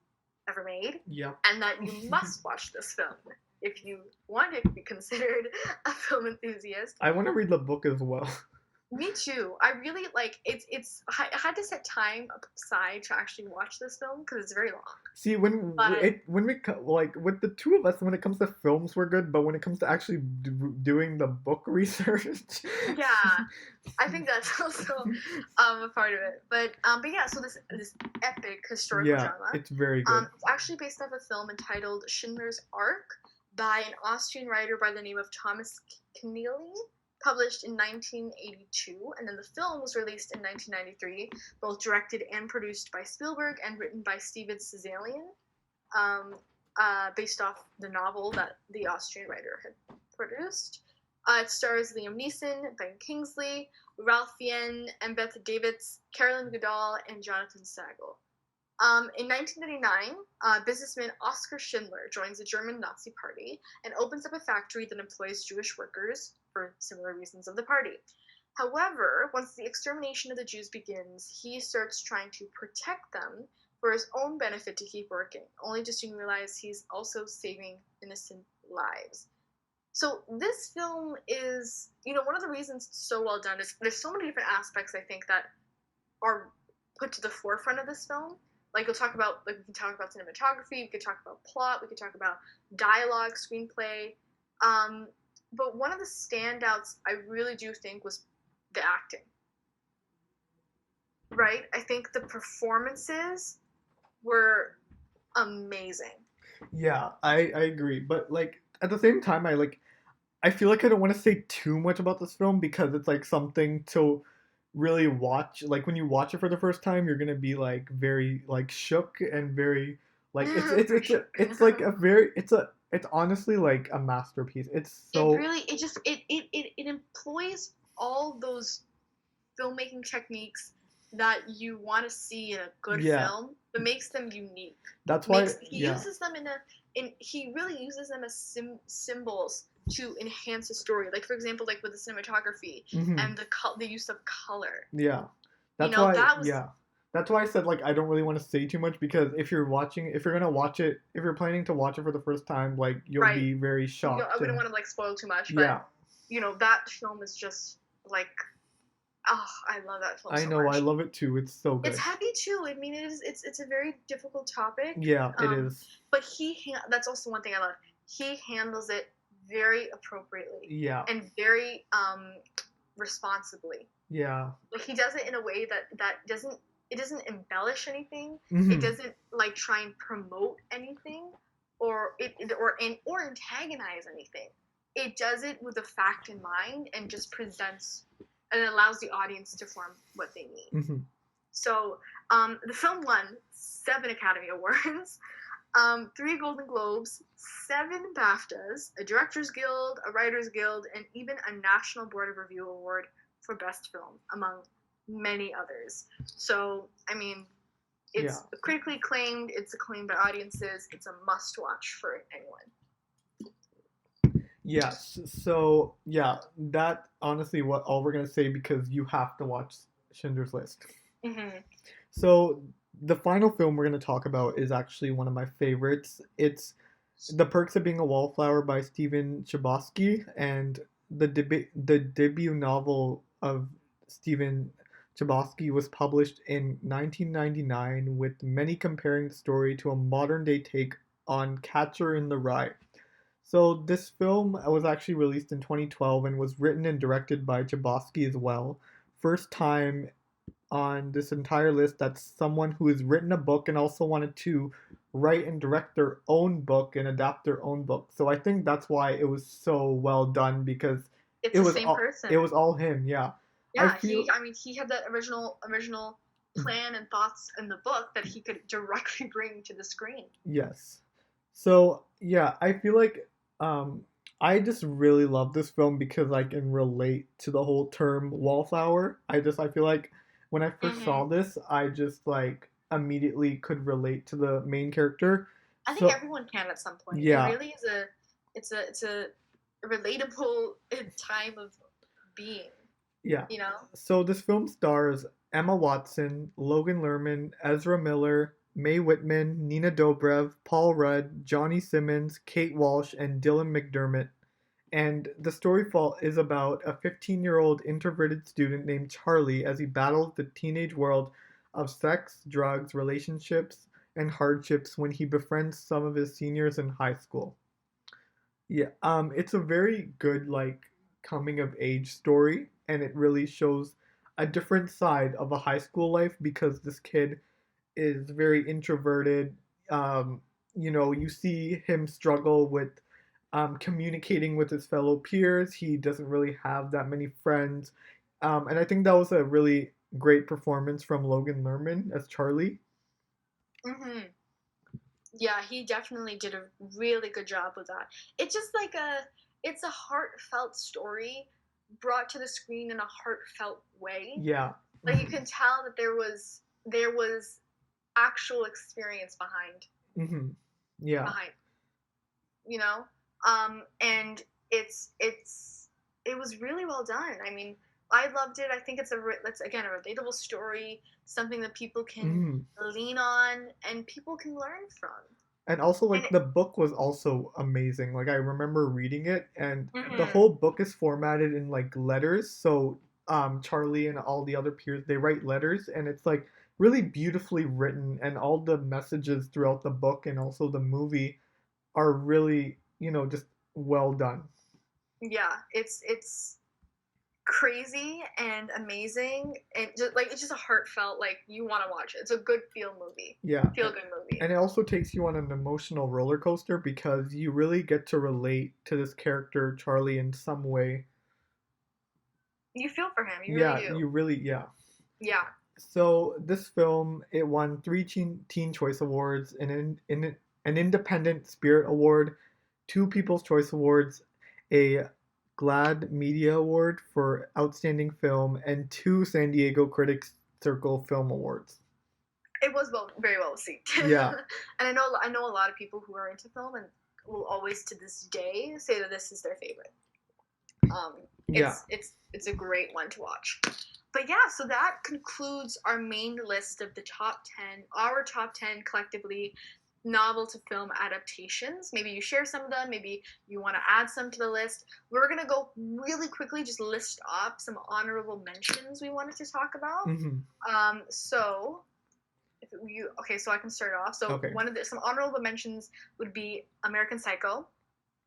ever made, Yeah. and that you must watch this film if you want to be considered a film enthusiast. I want to read the book as well. Me too. I really like it's. I had to set time aside to actually watch this film because it's very long. See, But when we like with the two of us, when it comes to films, we're good, but when it comes to actually doing the book research, yeah, I think that's also a part of it. But yeah, so this epic historical yeah, drama, it's very good. it's actually based off a film entitled Schindler's Ark by an Austrian writer by the name of Thomas Keneally, published in 1982, and then the film was released in 1993, both directed and produced by Spielberg and written by Steven Szalien, based off the novel that the Austrian writer had produced. It stars Liam Neeson, Ben Kingsley, Ralph Fiennes, Beth Davids, Carolyn Goodall, and Jonathan Sagel. In 1999, businessman Oskar Schindler joins the German Nazi Party and opens up a factory that employs Jewish workers for similar reasons of the party. However, once the extermination of the Jews begins, he starts trying to protect them for his own benefit to keep working, only to soon realize he's also saving innocent lives. So this film is, one of the reasons it's so well done is there's so many different aspects I think that are put to the forefront of this film. Like we can talk about cinematography, we could talk about plot, we could talk about dialogue, screenplay. But one of the standouts I really do think was the acting. Right? I think the performances were amazing. Yeah, I agree, but like at the same time, I feel like I don't want to say too much about this film because it's like something to really watch. Like when you watch it for the first time, you're gonna be like very like shook and very like it's like a very it's honestly like a masterpiece. It's It so really it employs all those filmmaking techniques that you want to see in a good yeah. film, but makes them unique. That's why He yeah. uses them he really uses them as symbols to enhance a story. Like for example, like with the cinematography and the use of color. Yeah. That's why that was Yeah. That's why I said like I don't really want to say too much because if you're gonna watch it, if you're planning to watch it for the first time, like you'll right. be very shocked. I wouldn't want to like spoil too much, yeah. but that film is just like, oh, I love that film. I know, I love it too. It's so good. It's heavy too. I mean, it's a very difficult topic. Yeah, it is. But that's also one thing I love. He handles it very appropriately. Yeah. And very responsibly. Yeah. Like he does it in a way that doesn't embellish anything. Mm-hmm. It doesn't like try and promote anything or antagonize anything. It does it with a fact in mind and just presents and it allows the audience to form what they need. Mm-hmm. So the film won 7 Academy Awards, 3 Golden Globes, 7 BAFTAs, a Directors Guild, a Writers Guild, and even a National Board of Review Award for Best Film, among many others. So, I mean, it's critically acclaimed, it's acclaimed by audiences, it's a must-watch for anyone. Yes. So yeah, that honestly what all we're gonna say because you have to watch Schindler's List. Mm-hmm. So the final film we're gonna talk about is actually one of my favorites. It's The Perks of Being a Wallflower by Stephen Chbosky, and the debut novel of Stephen Chbosky was published in 1999, with many comparing the story to a modern day take on Catcher in the Rye. So this film was actually released in 2012 and was written and directed by Chbosky as well. first time on this entire list that's someone who has written a book and also wanted to write and direct their own book and adapt their own book. So I think that's why it was so well done because It's the same it person. was all him. Yeah, I Yeah, feel I mean, he had the original plan and thoughts in the book that he could directly bring to the screen. yes. So yeah, I feel like um, I just really love this film because I can relate to the whole term wallflower. I feel like when I first Hmm. saw this, I just like immediately could relate to the main character. I think So everyone can at some point. It yeah, really is it's a relatable time of being. yeah. You know. So this film stars Emma Watson, Logan Lerman, Ezra Miller, Mae Whitman, Nina Dobrev, Paul Rudd, Johnny Simmons, Kate Walsh, and Dylan McDermott. And the story fall is about a 15-year-old introverted student named Charlie as he battles the teenage world of sex, drugs, relationships, and hardships when he befriends some of his seniors in high school. Yeah, it's a very good like coming of age story, and it really shows a different side of a high school life because this kid is very introverted. Um, you see him struggle with communicating with his fellow peers. He doesn't really have that many friends. And I think that was a really great performance from Logan Lerman as Charlie. Hmm. Yeah, he definitely did a really good job with that. It's just like it's a heartfelt story brought to the screen in a heartfelt way. Yeah. Like you can tell that there was actual experience Hmm. Yeah. behind, you know? And it was really well done. I mean, I loved it. I think it's again a relatable story, something that people can Hmm. lean on and people can learn from. And also, And like, the book was also amazing. Like, I remember reading it, and the mhm. whole book is formatted in like letters. So, Charlie and all the other peers they write letters, and it's like really beautifully written, and all the messages throughout the book and also the movie are really, just well done. Yeah, it's crazy and amazing and just like it's just a heartfelt like you want to watch it. It's a good Yeah, feel good movie. and it also takes you on an emotional roller coaster because you really get to relate to this character Charlie in some way. You feel for him, you really Yeah, do. you really, yeah. Yeah. So this film it won three Teen Choice Awards, an Independent Spirit Award, two People's Choice Awards, a GLAAD Media Award for Outstanding Film, and two San Diego Critics Circle Film Awards. It was very well received. Yeah, And I know a lot of people who are into film and will always to this day say that this is their favorite. Um, yeah. it's a great one to watch. But yeah, so that concludes our main list of the our top 10 collectively novel to film adaptations. Maybe you share some of them, maybe you want to add some to the list. We're going to go really quickly, just list off some honorable mentions we wanted to talk about. Hmm. So if you okay, so I can start off. So Okay. some honorable mentions would be American Psycho,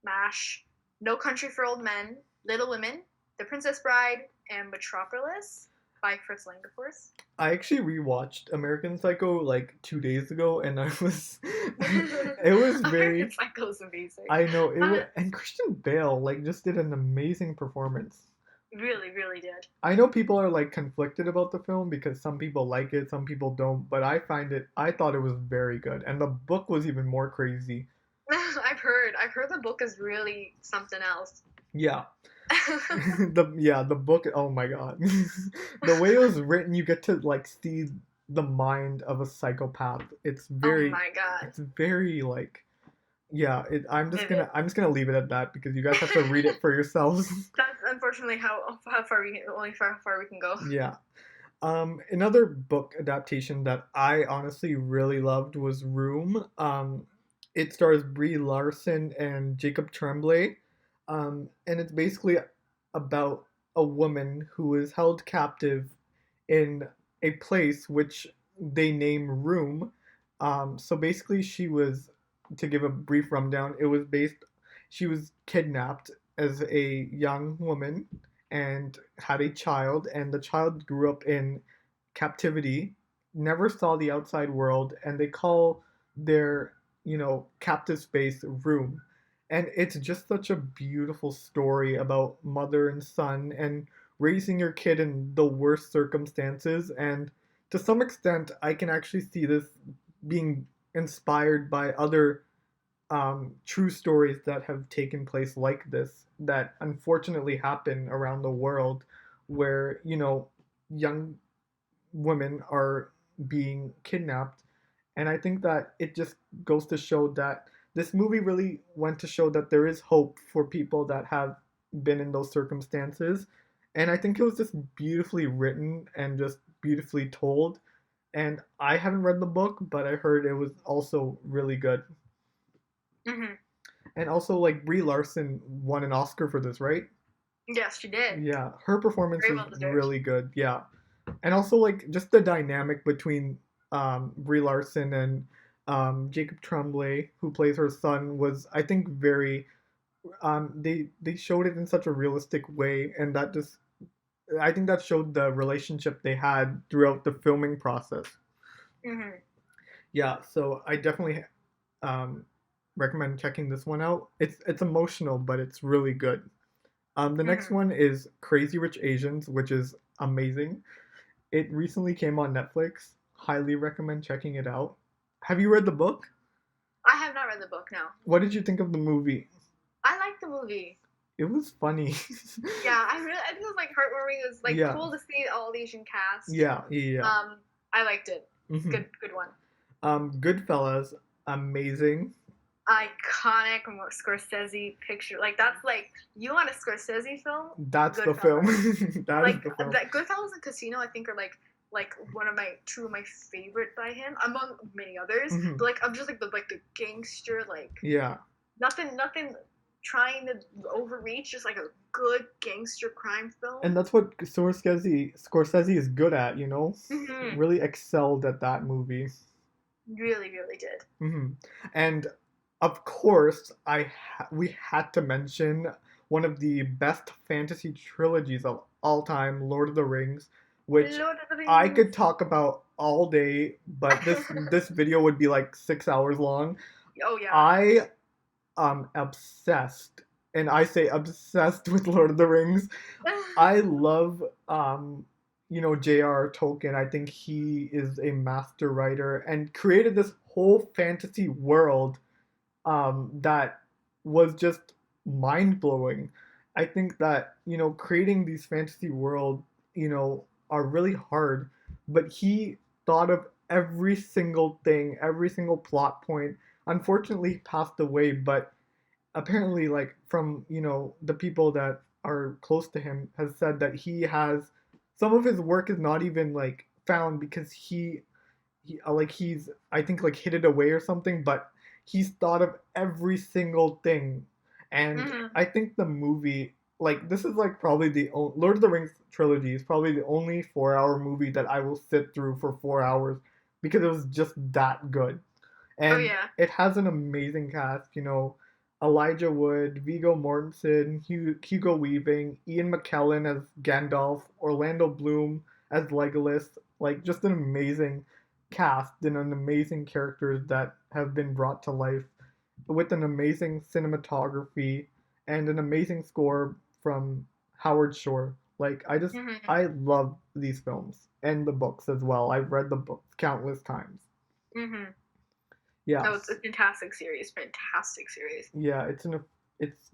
MASH, No Country for Old Men, Little Women, The Princess Bride, and Metropolis by Fritz Lang, of course. I actually rewatched American Psycho like 2 days ago, and I was, it was American very. Psycho is amazing. I know it was, Uh, and Christian Bale like just did an amazing performance. really, really did. I know people are like conflicted about the film because some people like it, some people don't, but I thought it was very good, and the book was even more crazy. I've heard the book is really something else. Yeah, the book. Oh my god, the way it was written, you get to like see the mind of a psychopath. Oh my god. It's very like yeah. Vivid. I'm just gonna leave it at that because you guys have to read it for yourselves. That's unfortunately how far we can only how far we can go. Yeah. Another book adaptation that I honestly really loved was Room. It stars Brie Larson and Jacob Tremblay, and it's basically about a woman who is held captive in a place which they name Room. So basically, to give a brief rundown, she was kidnapped as a young woman and had a child, and the child grew up in captivity, never saw the outside world, and they call their, captive space room. And it's just such a beautiful story about mother and son and raising your kid in the worst circumstances. And to some extent, I can actually see this being inspired by other true stories that have taken place like this that unfortunately happen around the world where, young women are being kidnapped. And I think that it just goes to show that this movie really went to show that there is hope for people that have been in those circumstances. And I think it was just beautifully written and just beautifully told. And I haven't read the book, but I heard it was also really good. Hmm. And also, like, Brie Larson won an Oscar for this, right? Yes, she did. Yeah, her performance Very was well deserved. really good. Yeah, and also like just the dynamic between Brie Larson and Jacob Tremblay, who plays her son, was I think very they showed it in such a realistic way, and that just I think that showed the relationship they had throughout the filming process. Hmm. Yeah, so I definitely um, recommend checking this one out. It's emotional, but it's really good. The next Hmm. one is Crazy Rich Asians, which is amazing. It recently came on Netflix. Highly recommend checking it out. Have you read the book? I have not read the book now. What did you think of the movie? I like the movie. It was funny. Yeah, I think it was like heartwarming. It was like Yeah, cool to see all the Asian cast. yeah, yeah. Um, I liked it. Hmm. Good one. Goodfellas, amazing. Iconic Scorsese picture. Like that's like you want a Scorsese film? That's the film. Goodfellas. That is Like the film. that Goodfellas and Casino, I think are like one of my two of my favorite by him, among many others. Hmm. But like I'm just like the gangster, like Yeah, nothing trying to overreach, just like a good gangster crime and film. that's what Scorsese is good at. Hmm. Really excelled at that movie. Really, really did. Hmm. And of course, we had to mention one of the best fantasy trilogies of all time, Lord of the Rings, which Lord of the I Rings. could talk about all day, but this video would be like 6 hours long. Oh yeah. I am obsessed, and I say obsessed with Lord of the Rings. I love J.R. Tolkien. I think he is a master writer and created this whole fantasy world that was just mind blowing. I think that, creating these fantasy world, are really hard, but he thought of every single thing, every single plot point. Unfortunately, he passed away, but apparently, like, from, the people that are close to him has said that he has some of his work is not even like found because he's I think like hid it away or something, but he's thought of every single thing. And Hmm. I think the movie, like, this is like probably the Lord of the Rings trilogy is probably the only 4 hour movie that I will sit through for 4 hours because it was just that good. Oh And yeah. it has an amazing cast, Elijah Wood, Viggo Mortensen, Hugo Weaving, Ian McKellen as Gandalf, Orlando Bloom as Legolas, like just an amazing cast and an amazing characters that have been brought to life with an amazing cinematography and an amazing score from Howard Shore. Like Hmm. I love these films and the books as well. I've read the books countless times. Hmm. No, it's a Yes. fantastic series. Fantastic series. Yeah, it's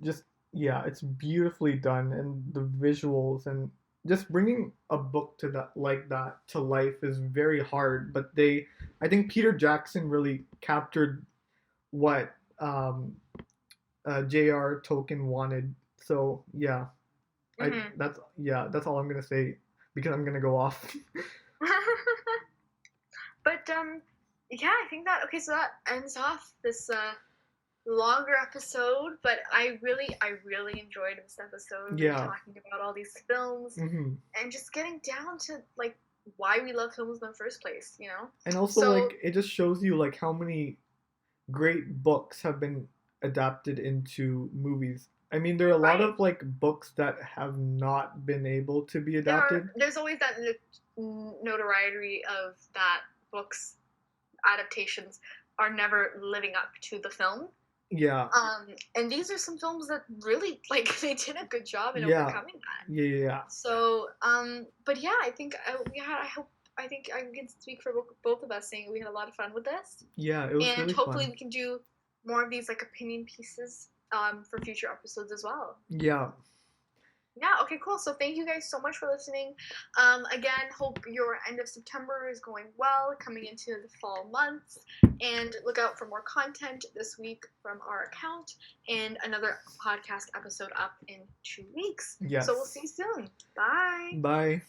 just yeah, it's beautifully done and the visuals and just bringing a book to that like that to life is very hard, but I think Peter Jackson really captured what J.R. Tolkien wanted. So yeah, I Hmm. that's all I'm gonna say because I'm gonna go off. But yeah, I think that okay. So that ends off this longer episode. But I really enjoyed this episode. Really Yeah. talking about all these films Hmm. and just getting down to like why we love films in the first place. You know. And also So like it just shows you like how many great books have been adapted into movies. I mean, there are a lot Right. of like books that have not been able to be adapted. There's always that notoriety of that books adaptations are never living up to the film. Yeah, And these are some films that really like they did a good job in yeah, overcoming that. yeah. So, but yeah, I think I think I can speak for both of us saying we had a lot of fun with this, Yeah, it was and really hopefully fun. we can do more of these like opinion pieces for future episodes as well. Yeah, Yeah, okay, cool. So thank you guys so much for listening. Again, hope your end of September is going well, coming into the fall months. And look out for more content this week from our account and another podcast episode up in 2 weeks. So we'll yes. see you soon. Bye. Bye.